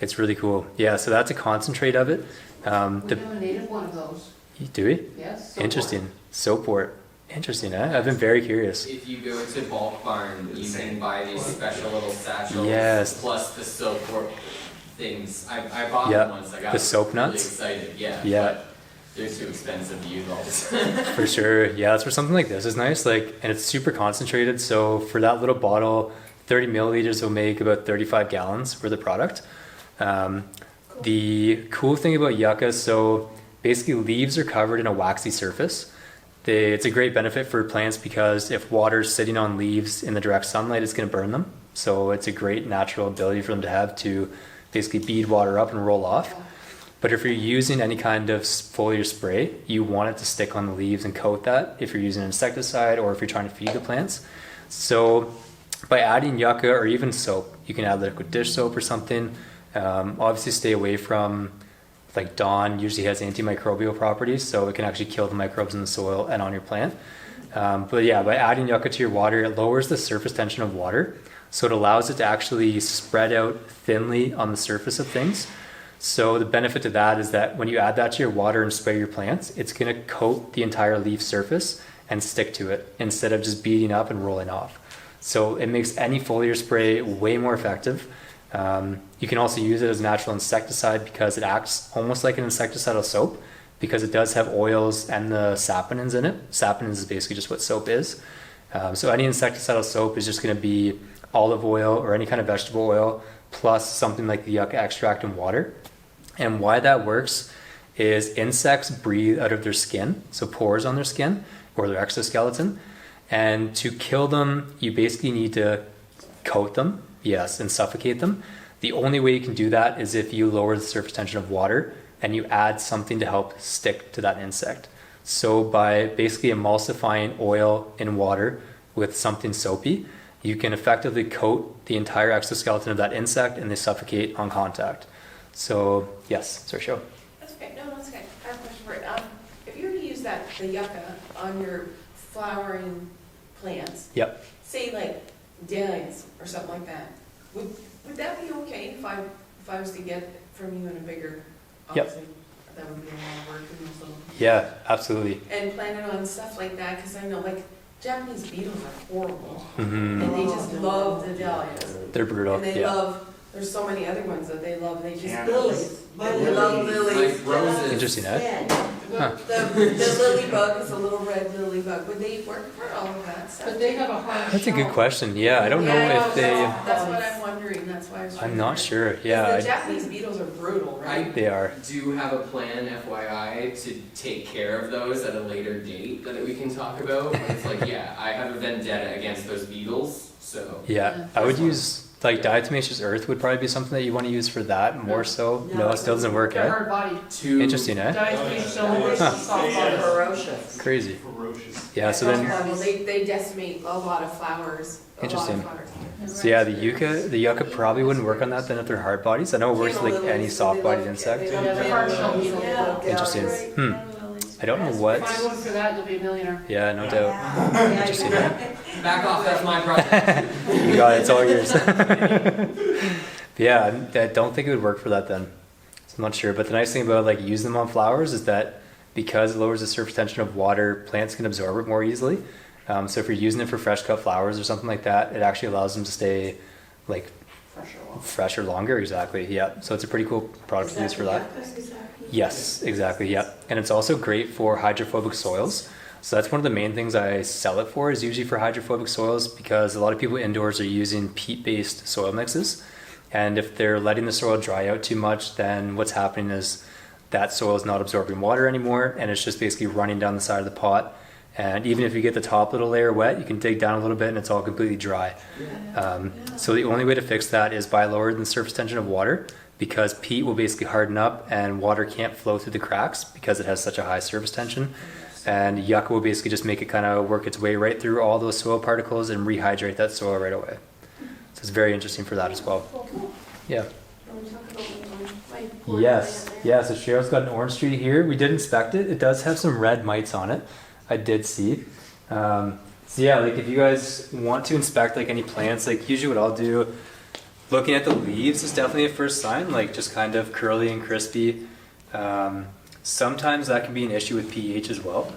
S1: It's really cool. Yeah, so that's a concentrate of it.
S4: We have a native one of those.
S1: Do we?
S4: Yes. soapwort.
S1: Interesting. Soapwort. Interesting, eh? I've been very curious.
S2: If you go to Bulk Barn, you can buy these special little satchels.
S1: Yes.
S2: Plus the soap things. I bought
S1: Yeah,
S2: them once. I got
S1: the soap
S2: really
S1: nuts?
S2: excited. Yeah.
S1: Yeah.
S2: But they're too expensive to use all this.
S1: For sure. Yeah, that's where something like this is nice. Like, and it's super concentrated. So for that little bottle, 30 milliliters will make about 35 gallons for the product. The cool thing about Yucca, so basically leaves are covered in a waxy surface. It's a great benefit for plants because if water's sitting on leaves in the direct sunlight, it's going to burn them. So it's a great natural ability for them to have to basically bead water up and roll off. But if you're using any kind of foliar spray, you want it to stick on the leaves and coat that if you're using an insecticide or if you're trying to feed the plants. So by adding Yucca or even soap, you can add liquid dish soap or something. Obviously stay away from like Dawn usually has antimicrobial properties, so it can actually kill the microbes in the soil and on your plant. But yeah, by adding Yucca to your water, it lowers the surface tension of water. So it allows it to actually spread out thinly on the surface of things. So the benefit to that is that when you add that to your water and spray your plants, it's going to coat the entire leaf surface and stick to it instead of just beating up and rolling off. So it makes any foliar spray way more effective. You can also use it as a natural insecticide because it acts almost like an insecticidal soap because it does have oils and the saponins in it. Saponins is basically just what soap is. So any insecticidal soap is just going to be olive oil or any kind of vegetable oil plus something like the Yucca extract and water. And why that works is insects breathe out of their skin, so pores on their skin or their exoskeleton. And to kill them, you basically need to coat them, yes, and suffocate them. The only way you can do that is if you lower the surface tension of water and you add something to help stick to that insect. So by basically emulsifying oil in water with something soapy, you can effectively coat the entire exoskeleton of that insect and they suffocate on contact. So yes, sorry, show.
S3: That's okay. No, that's okay. I have a question for it. If you were to use that the yucca on your flowering plants,
S1: Yep.
S3: say like dahlias or something like that, would that be okay if I was to get from you in a bigger,
S1: Yep.
S3: obviously, that would be a lot of work in those little,
S1: Yeah, absolutely.
S3: and plant it on stuff like that, because I know like Japanese beetles are horrible,
S1: Hmm.
S3: and they just love the dahlias.
S1: They're brutal.
S3: And they
S1: Yeah.
S3: love, there's so many other ones that they love, they just,
S7: Yeah.
S6: Lilies.
S3: they love lilies.
S2: Like roses.
S1: Interesting, eh?
S6: Yeah.
S1: Huh.
S3: The lily bug is a little red lily bug, would they work for all of that stuff?
S4: But they have a hard
S1: That's a good
S4: shell.
S1: question. Yeah, I don't know
S3: Yeah,
S1: if they.
S3: That's what I'm wondering, that's why I was trying
S1: I'm
S3: to.
S1: not sure.
S3: Because
S1: Yeah,
S3: the Japanese beetles are brutal, right?
S1: they are.
S2: Do have a plan, FYI, to take care of those at a later date that we can talk about. It's like, yeah, I have a vendetta against those beetles, so.
S1: Yeah, I would use like diatomaceous earth would probably be something that you want to use for that more so. No, it still doesn't work,
S4: They're
S1: eh?
S4: hard body.
S2: To
S1: Interesting, eh?
S4: Diatomaceous stone versus
S1: Huh.
S4: soft body.
S6: Ferocious.
S1: Crazy.
S7: Ferocious.
S1: Yeah, so then.
S3: Well, they decimate a lot of flowers, a lot
S1: Interesting.
S3: of flowers.
S1: So yeah, the yucca probably wouldn't work on that then if they're hard bodies. I know it works with like any soft-bodied insect.
S4: Yeah, they're hard shell beetle.
S8: Yeah.
S1: Interesting.
S8: Right.
S1: I don't know what.
S4: Find one for that, you'll be a millionaire.
S1: Yeah, no doubt.
S6: Yeah.
S1: Interesting.
S2: back off, that's my project.
S1: You got it. It's all yours. Yeah, I don't think it would work for that then. So I'm not sure. But the nice thing about like using them on flowers is that because it lowers the surface tension of water, plants can absorb it more easily. So if you're using it for fresh cut flowers or something like that, it actually allows them to stay like fresher longer. Exactly. Yeah. So it's a pretty cool product to use for that. Yes, exactly. Yeah. And it's also great for hydrophobic soils. So that's one of the main things I sell it for is usually for hydrophobic soils because a lot of people indoors are using peat-based soil mixes. And if they're letting the soil dry out too much, then what's happening is that soil is not absorbing water anymore and it's just basically running down the side of the pot. And even if you get the top little layer wet, you can dig down a little bit and it's all completely dry. So the only way to fix that is by lowering the surface tension of water because peat will basically harden up and water can't flow through the cracks because it has such a high surface tension. And yucca will basically just make it kind of work its way right through all those soil particles and rehydrate that soil right away. So it's very interesting for that as well. Yeah. Yes. Yeah, so Cheryl's got an orange tree here. We did inspect it. It does have some red mites on it. I did see. So yeah, like if you guys want to inspect like any plants, like usually what I'll do, looking at the leaves is definitely a first sign, like just kind of curly and crispy. Sometimes that can be an issue with pH as well.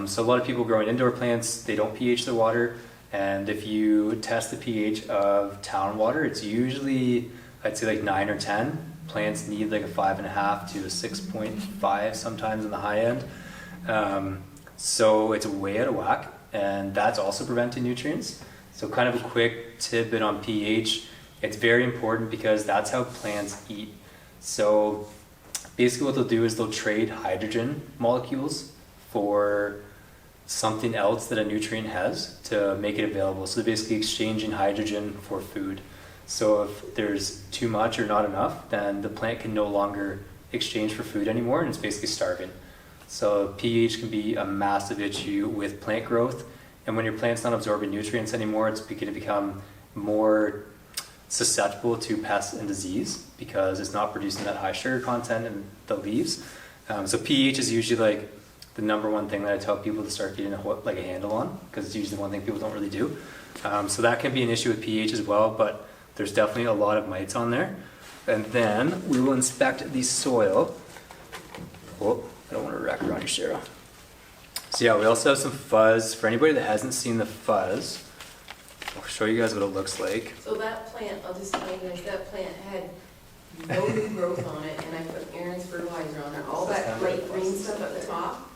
S1: So a lot of people growing indoor plants, they don't pH their water. And if you test the pH of town water, it's usually, I'd say like 9 or 10. Plants need like a 5.5 to a 6.5 sometimes on the high end. So it's way out of whack. And that's also preventing nutrients. So kind of a quick tidbit on pH. It's very important because that's how plants eat. So basically what they'll do is they'll trade hydrogen molecules for something else that a nutrient has to make it available. So they're basically exchanging hydrogen for food. So if there's too much or not enough, then the plant can no longer exchange for food anymore and it's basically starving. So pH can be a massive issue with plant growth. And when your plant's not absorbing nutrients anymore, it's going to become more susceptible to pests and disease because it's not producing that high sugar content in the leaves. So pH is usually like the number one thing that I tell people to start getting a handle on because it's usually the one thing people don't really do. So that can be an issue with pH as well, but there's definitely a lot of mites on there. And then we will inspect the soil. Oh, I don't want to wreck around your Cheryl. So yeah, we also have some fuzz. For anybody that hasn't seen the fuzz, I'll show you guys what it looks like.
S3: So that plant, I'll just tell you guys, that plant had no new growth on it, and I put Aaron's fertilizer on it. All that light green stuff at the top,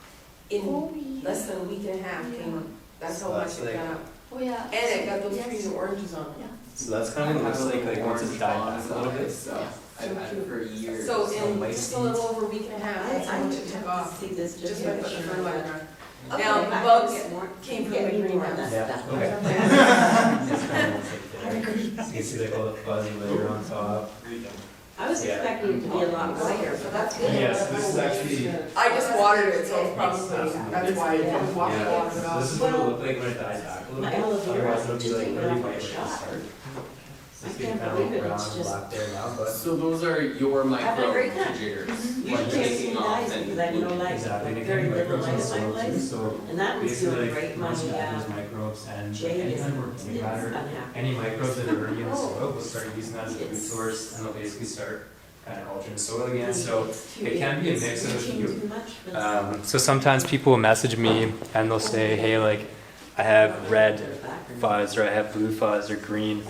S3: in less than a week and a half came up. That's how much it got up.
S8: Oh, yeah.
S3: And it got those trees and oranges on it.
S8: Yeah.
S1: So that's kind of what it looks like once it's died back a little bit.
S2: So I've had it for years.
S3: So in
S1: white
S3: just a
S1: seeds.
S3: little over a week and a half, that's how much it took off.
S6: See this
S3: Just by putting the fertilizer on.
S6: Okay,
S3: Now, the
S6: I
S3: bugs
S6: can get more-
S3: came from
S6: get
S3: the
S6: me more of
S3: greenhouse.
S6: that stuff.
S1: You can see like all the fuzzy layer on top.
S6: I was
S1: Yeah.
S6: expecting it to be a lot lighter, so that's good.
S1: Yes, this is actually.
S3: I just watered it, so it's probably, that's why I didn't water it
S1: So this
S3: off.
S1: is what it'll look like when it dies back a little
S6: My
S1: bit.
S6: aloe vera,
S1: Otherwise it'll be
S6: just
S1: like
S6: take it
S1: really
S6: off
S1: white
S6: the
S1: at the
S6: shot.
S1: start.
S6: I can't believe it, it's just.
S1: there now, but
S2: So those are your micro
S6: great time.
S2: jiggers,
S6: You
S2: like
S6: should taste
S2: taking
S6: the
S2: off
S6: eyes
S2: and
S6: because I have no
S2: looking.
S6: legs,
S1: exactly, and
S6: like
S1: it
S6: very
S1: can be
S6: little
S1: microbes
S6: legs
S1: in
S6: in my
S1: soil too,
S6: legs.
S1: so
S6: And that was
S1: basically
S6: doing
S1: like
S6: great, my,
S1: once you add those microbes and
S6: Jade is,
S1: anytime we're
S6: is
S1: putting matter,
S6: unhappy.
S1: any microbes that are already in the
S6: Oh.
S1: soil, we'll start using that as a food
S6: It's-
S1: source and they'll basically start kind of altering the soil again, so
S6: It's too-
S1: it can be a
S6: it's
S1: mix of a
S6: teaching
S1: few.
S6: too much, but
S1: So sometimes people will message me and they'll say, hey, like I have red fuzz or I have blue fuzz or green.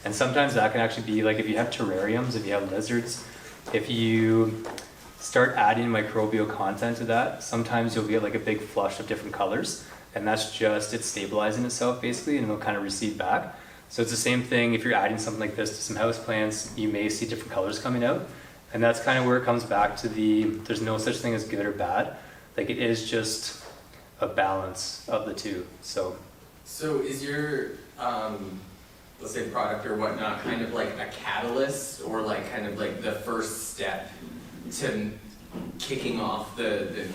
S1: And sometimes that can actually be like if you have terrariums, if you have lizards, if you start adding microbial content to that, sometimes you'll get like a big flush of different colors. And that's just it stabilizing itself basically and it'll kind of recede back. So it's the same thing if you're adding something like this to some houseplants, you may see different colors coming out. And that's kind of where it comes back to there's no such thing as good or bad. Like it is just a balance of the two. So
S2: So is your, let's say product or whatnot, kind of like a catalyst or like kind of like the first step to kicking off the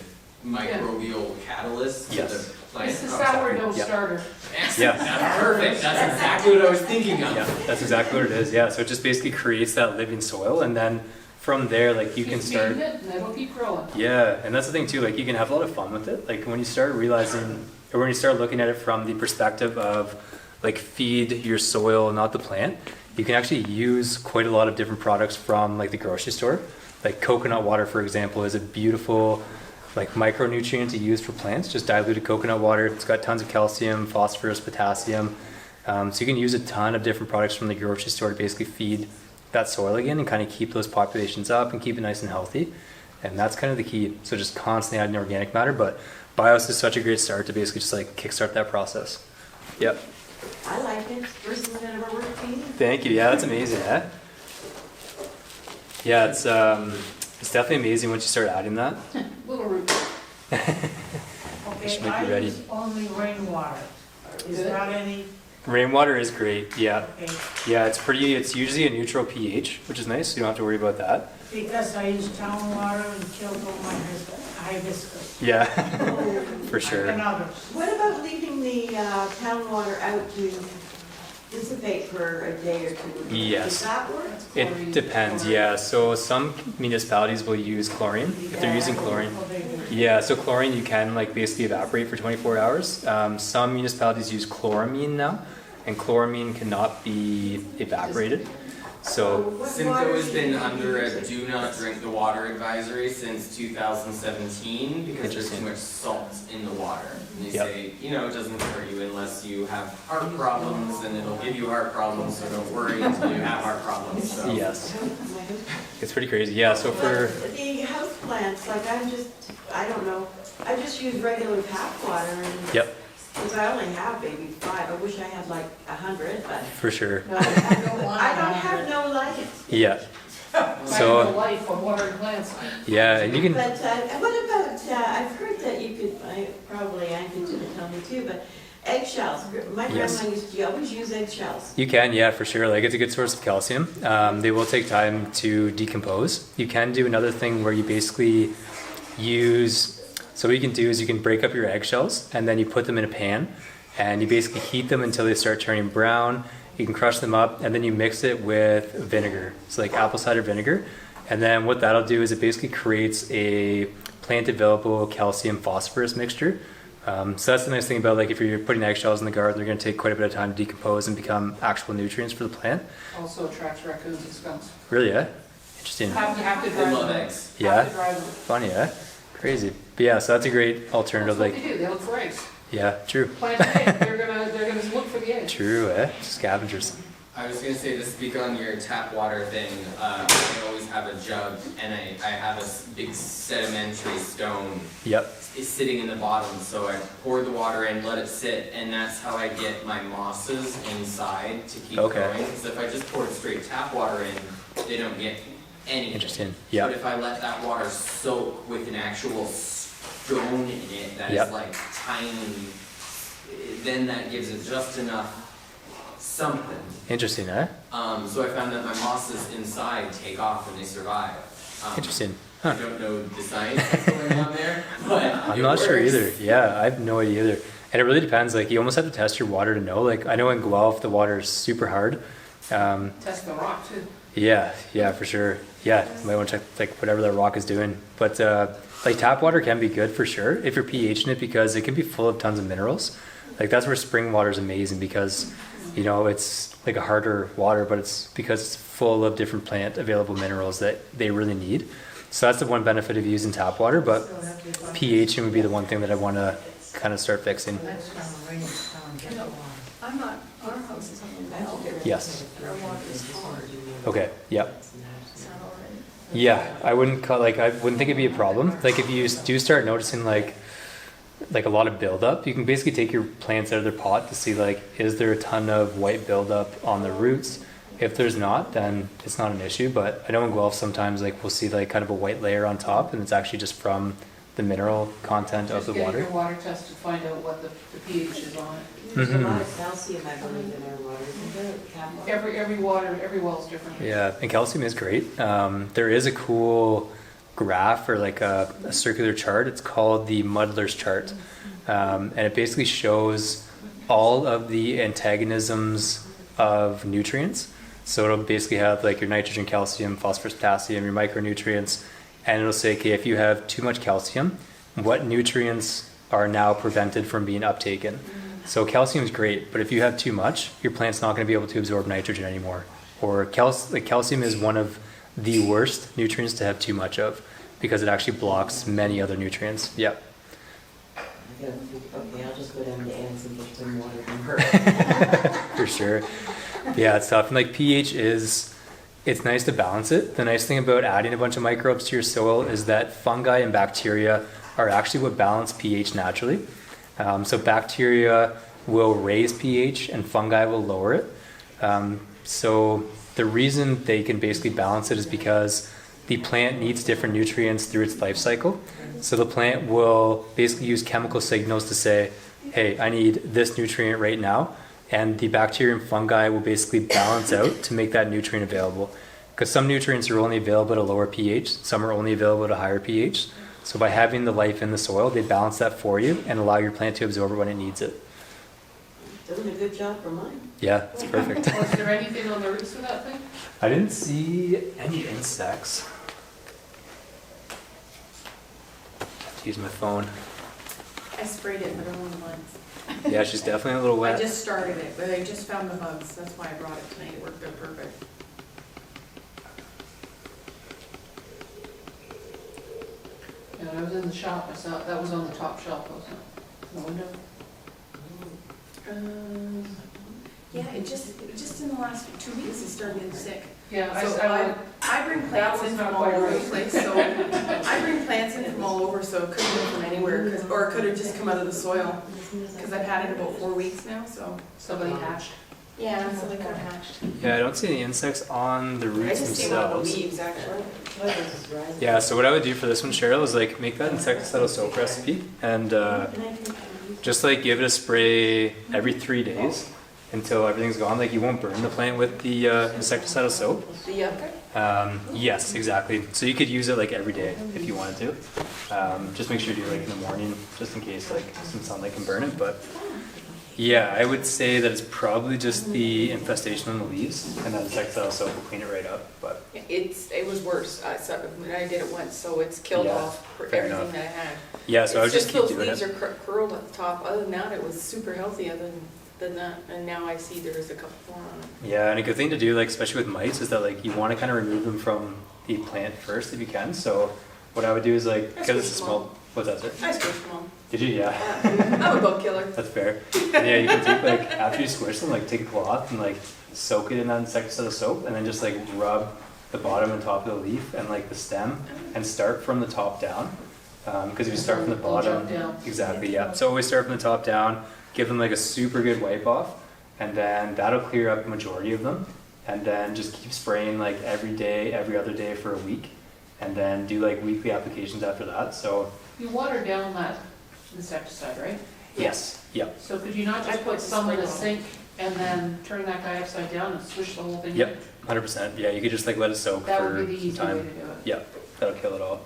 S2: microbial catalyst to
S1: Yes.
S2: the plant?
S4: It's the
S2: Oh,
S4: sourdough
S1: Yeah.
S4: starter.
S2: excellent. That's perfect, that's exactly what I was thinking of.
S1: yeah, that's exactly what it is. Yeah, so it just basically creates that living soil, and then from there, like you can
S4: Keep
S1: start.
S4: feeding it, and it'll keep growing.
S1: Yeah, and that's the thing too. Like you can have a lot of fun with it. Like when you start realizing, or when you start looking at it from the perspective of like feed your soil, not the plant, you can actually use quite a lot of different products from like the grocery store. Like coconut water, for example, is a beautiful like micronutrient to use for plants. Just diluted coconut water. It's got tons of calcium, phosphorus, potassium. So you can use a ton of different products from the grocery store to basically feed that soil again and kind of keep those populations up and keep it nice and healthy. And that's kind of the key. So just constantly adding organic matter, but BIOS is such a great start to basically just like kickstart that process. Yep.
S6: I like it, first thing that ever worked for me.
S1: Thank you. Yeah, that's amazing, eh? Yeah, it's definitely amazing once you start adding that.
S4: Little root.
S1: Should
S9: Okay,
S1: make
S9: I
S1: you ready.
S9: use only rainwater. Is
S4: Good.
S9: not any,
S1: Rainwater is great. Yeah.
S9: okay,
S1: Yeah, it's usually a neutral pH, which is nice. So you don't have to worry about that.
S9: because I use town water and killed all my hibiscus.
S1: Yeah, for
S9: And
S1: sure.
S9: others.
S6: What about leaving the town water out to dissipate for a day or two?
S1: Yes.
S6: Does that work?
S1: It depends, yeah. So some municipalities will use chlorine if they're using chlorine.
S9: Oh, they do.
S1: Yeah, so chlorine you can like basically evaporate for 24 hours. Some municipalities use chloramine now, and chloramine cannot be evaporated. So
S6: What
S2: Simcoe
S6: water
S2: has
S6: should
S2: been
S6: we
S2: under a
S6: use?
S2: do not drink the water advisory since 2017 because there's
S1: Interesting.
S2: too much salt in the water. And they
S1: Yep.
S2: say, you know, it doesn't hurt you unless you have heart problems and it'll give you heart problems, so don't worry until you have heart problems, so.
S1: yes, it's pretty crazy. Yeah, so for
S6: But the house plants, like I don't know, I just use regular tap water and.
S1: Yep.
S6: Because I only have maybe 5, I wish I had like 100, but
S1: for sure,
S6: I don't have no light.
S1: yeah.
S4: Back to
S1: So
S4: life of watering plants.
S1: yeah, and you can
S6: But what about, I've heard that you could, probably Ann could tell me too, but eggshells. My
S1: Yes.
S6: grandma used to always use eggshells.
S1: You can, yeah, for sure. Like it's a good source of calcium. They will take time to decompose. You can do another thing where you basically use. So what you can do is you can break up your eggshells and then you put them in a pan and you basically heat them until they start turning brown. You can crush them up and then you mix it with vinegar. So like apple cider vinegar. And then what that'll do is it basically creates a plant available calcium phosphorus mixture. So that's the nice thing about like if you're putting eggshells in the garden, they're going to take quite a bit of time to decompose and become actual nutrients for the plant.
S4: Also attracts raccoons and skunks.
S1: Really, yeah? Interesting.
S4: You have to
S2: They
S4: drive
S2: love
S4: them.
S2: eggs.
S1: Yeah?
S4: Have to drive them.
S1: Funny, yeah? Crazy. But yeah, so that's a great alternative.
S4: That's what
S1: Like,
S4: they do, they look for eggs.
S1: yeah, true.
S4: Plant an egg, they're gonna look for the eggs.
S1: True, eh? Scavengers.
S2: I was gonna say, to speak on your tap water thing, I always have a jug and I have a big sedimentary stone
S1: Yep.
S2: is sitting in the bottom, so I pour the water in, let it sit, and that's how I get my mosses inside to keep
S1: Okay.
S2: growing. Because if I just poured straight tap water in, they don't get anything.
S1: Interesting.
S2: But
S1: Yep.
S2: if I let that water soak with an actual stone in it that is
S1: Yep.
S2: like tiny, then that gives it just enough something.
S1: Interesting, eh?
S2: So I found that my mosses inside take off and they survive.
S1: Interesting.
S2: I don't know the science that's going on there, but
S1: I'm
S2: it
S1: not sure
S2: works.
S1: either. Yeah, I have no idea either. And it really depends. Like, you almost have to test your water to know. Like, I know in Guelph, the water is super hard.
S4: Test the rock too.
S1: Yeah, for sure. Yeah, you might want to check like whatever that rock is doing. But like tap water can be good for sure if you're pHing it, because it can be full of tons of minerals. Like that's where spring water is amazing, because you know it's like a harder water, but it's because it's full of different plant available minerals that they really need. So that's the one benefit of using tap water. But pHing would be the one thing that I want to kind of start fixing.
S8: I'm not, our house is on the well.
S1: Yes.
S8: Our water is hard.
S1: Okay. Yeah.
S8: Is that all right?
S1: Yeah, I wouldn't think it'd be a problem. Like if you do start noticing like a lot of buildup, you can basically take your plants out of their pot to see like, is there a ton of white buildup on the roots? If there's not, then it's not an issue. But I know in Guelph sometimes like we'll see like kind of a white layer on top, and it's actually just from the mineral content of the
S4: Just
S1: water.
S4: get your water test to find out what the pH is on it.
S6: There's a lot of calcium, I believe, in our water, isn't there? Tap water?
S4: Every well's different.
S1: Yeah, and calcium is great. There is a cool graph or like a circular chart. It's called the Muddlers Chart. And it basically shows all of the antagonisms of nutrients. So it'll basically have like your nitrogen, calcium, phosphorus, potassium, your micronutrients, and it'll say, okay, if you have too much calcium, what nutrients are now prevented from being uptaken? So calcium is great, but if you have too much, your plant's not going to be able to absorb nitrogen anymore. Or calcium is one of the worst nutrients to have too much of, because it actually blocks many other nutrients. Yeah.
S6: Okay, I'll just go down to Anne's and get some water from her.
S1: For sure. Yeah, it's tough. And like pH it's nice to balance it. The nice thing about adding a bunch of microbes to your soil is that fungi and bacteria are actually what balance pH naturally. So bacteria will raise pH and fungi will lower it. So the reason they can basically balance it is because the plant needs different nutrients through its life cycle. So the plant will basically use chemical signals to say, hey, I need this nutrient right now. And the bacteria and fungi will basically balance out to make that nutrient available. Because some nutrients are only available at a lower pH, some are only available at a higher pH. So by having the life in the soil, they balance that for you and allow your plant to absorb it when it needs it.
S6: Doing a good job for mine.
S1: Yeah, it's perfect.
S4: Was there anything on the roots of that thing?
S1: I didn't see any insects. Use my phone.
S3: I sprayed it, but only once.
S1: Yeah, she's definitely a little
S3: I
S1: wet.
S3: just started it, but I just found the bugs. That's why I brought it tonight. It worked out perfect.
S4: Yeah, I was in the shop, I saw, that was on the top shelf, wasn't it? The window?
S3: Yeah, it just in the last 2 weeks, it started getting sick.
S4: Yeah,
S3: So I bring plants in from all over the place, so I bring plants in from all over, so it could have been from anywhere, or it could have just come out of the soil, because I've had it about 4 weeks now, so.
S4: somebody hatched.
S3: Yeah, so they got hatched.
S1: Yeah, I don't see any insects on the
S3: I
S1: roots
S3: just see one of the
S1: themselves.
S3: leaves, actually.
S1: Yeah, so what I would do for this one, Cheryl, is like make that insecticidal soap recipe and just like give it a spray every 3 days until everything's gone. Like you won't burn the plant with the insecticidal soap.
S3: The yucca?
S1: Yes, exactly. So you could use it like every day if you wanted to. Just make sure you do it like in the morning, just in case like some sunlight can burn it. But yeah, I would say that it's probably just the infestation on the leaves, and then insecticidal soap will clean it right up. But
S3: It was worse. I did it once, so it's killed
S1: Yeah,
S3: off
S1: fair
S3: everything
S1: enough.
S3: that I had.
S1: yeah, so I would just keep
S3: those
S1: doing
S3: leaves
S1: it.
S3: are curled at the top. Other than that, it was super healthy. Other than that, and now I see there's a couple more on it.
S1: Yeah, and a good thing to do, like especially with mites, is that like you want to kind of remove them from the plant first if you can. So what I would do is like, because it's a small, what's that, sir?
S3: I squished them all.
S1: Did you? Yeah.
S3: I'm a bug killer.
S1: That's fair. And yeah, you can take like, after you squish them, like take a cloth and like soak it in that insecticidal soap and then just like rub the bottom and top of the leaf and like the stem and start from the top down. Because if you start from the bottom,
S4: Jump down.
S1: exactly, yeah. So always start from the top down, give them like a super good wipe off, and then that'll clear up the majority of them. And then just keep spraying like every day, every other day for a week, and then do like weekly applications after that. So
S4: You water down that insecticide, right?
S1: yes, yep.
S4: So could you not
S3: I
S4: just
S3: put
S4: put some in a
S3: spray
S4: sink and then turn that guy upside down and swish the whole thing? in?
S1: Yep, 100%. Yeah, you could just like let it soak
S4: That
S1: for
S4: would be the
S1: some
S4: easy way to
S1: time.
S4: do it.
S1: Yeah, that'll kill it all.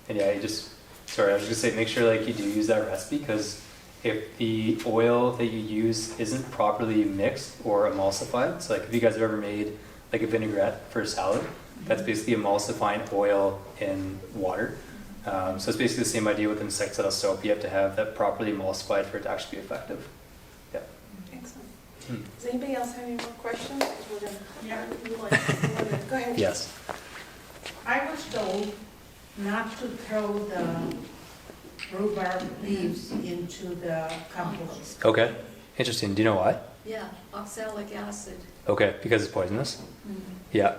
S1: And yeah, you just, sorry, I was just gonna say, make sure like you do use that recipe, because if the oil that you use isn't properly mixed or emulsified. So like if you guys have ever made like a vinaigrette for a salad, that's basically emulsifying oil in water. So it's basically the same idea with insecticidal soap. You have to have that properly emulsified for it to actually be effective. Yeah.
S3: Excellent.
S1: Hmm.
S3: Does anybody else have any more questions? 'Cause we're gonna-
S9: Yeah.
S3: Go ahead.
S1: Yes.
S9: I was told not to throw the rhubarb leaves into the compost.
S1: Okay. Interesting. Do you know why?
S8: Yeah, oxalic acid.
S1: Okay, because it's poisonous.
S8: Mhm.
S1: Yeah.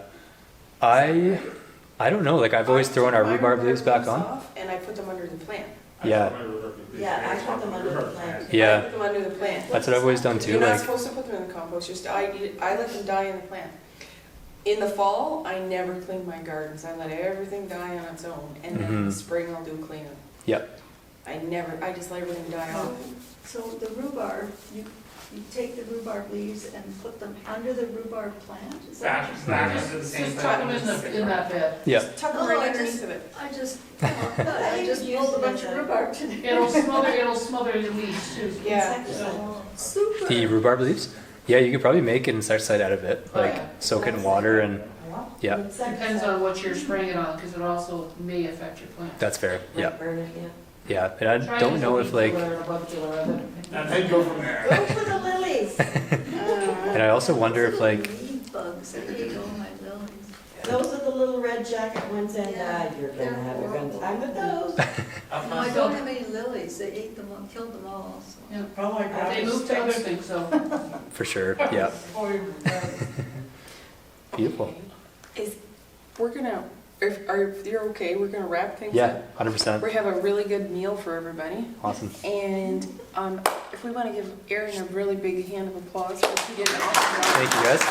S1: I don't know. Like I've always thrown our
S3: My
S1: rhubarb leaves back
S3: leaves
S1: on.
S3: off, and I put them under the plant.
S1: Yeah.
S6: Yeah, I put them under the plant.
S3: I
S1: Yeah.
S3: put them under the plant.
S1: That's what I've always done too.
S3: You're not
S1: Like
S3: supposed to put them in the compost, just I let them die in the plant. In the fall, I never clean my gardens, I let everything die on its own, and then in the
S1: Mhm.
S3: spring I'll do cleanup.
S1: Yep.
S3: I just let everything die off.
S8: So the rhubarb, you take the rhubarb leaves and put them under the rhubarb plant? Is that what you're saying?
S7: Just the same
S4: Just tuck them in that bed.
S1: Yeah.
S3: Tuck them
S8: Oh,
S3: right
S8: I
S3: underneath
S8: just-
S3: of it.
S8: I just, I just pulled a bunch of rhubarb today.
S4: It'll smother your leaves too.
S3: Yeah.
S8: Oh, super.
S1: The rhubarb leaves. Yeah, you could probably make an insecticide out of it. Like
S4: Oh, yeah.
S1: soak it in water and yeah,
S4: Depends on what you're spraying it on, because it also may affect your plant.
S1: that's fair. Yeah.
S6: Burn it, yeah.
S1: Yeah. And I
S4: Try
S1: don't
S4: using
S1: know if
S4: weed
S1: like,
S4: killer or bug killer rather than-
S7: And then go from
S6: Go
S7: there.
S6: for the lilies.
S1: and I also wonder if like,
S8: Weed bugs, they eat all my lilies.
S6: Those are the little red jacket ones, and you're gonna have a good time with those.
S8: No, I don't have any lilies, they ate them, killed them all, so.
S9: Oh my God.
S4: They move to other things, so.
S1: for sure. Yeah. Beautiful.
S3: We're gonna, if you're okay, we're gonna wrap things
S1: Yeah.
S3: up.
S1: 100%.
S3: We have a really good meal for everybody.
S1: Awesome.
S3: And if we want to give Erin a really big hand of applause for she did an awesome job.
S1: Thank you guys.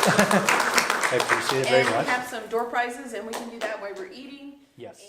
S1: I appreciate it very
S3: And we
S1: much.
S3: have some door prizes, and we can do that while we're eating.
S1: Yes.
S3: And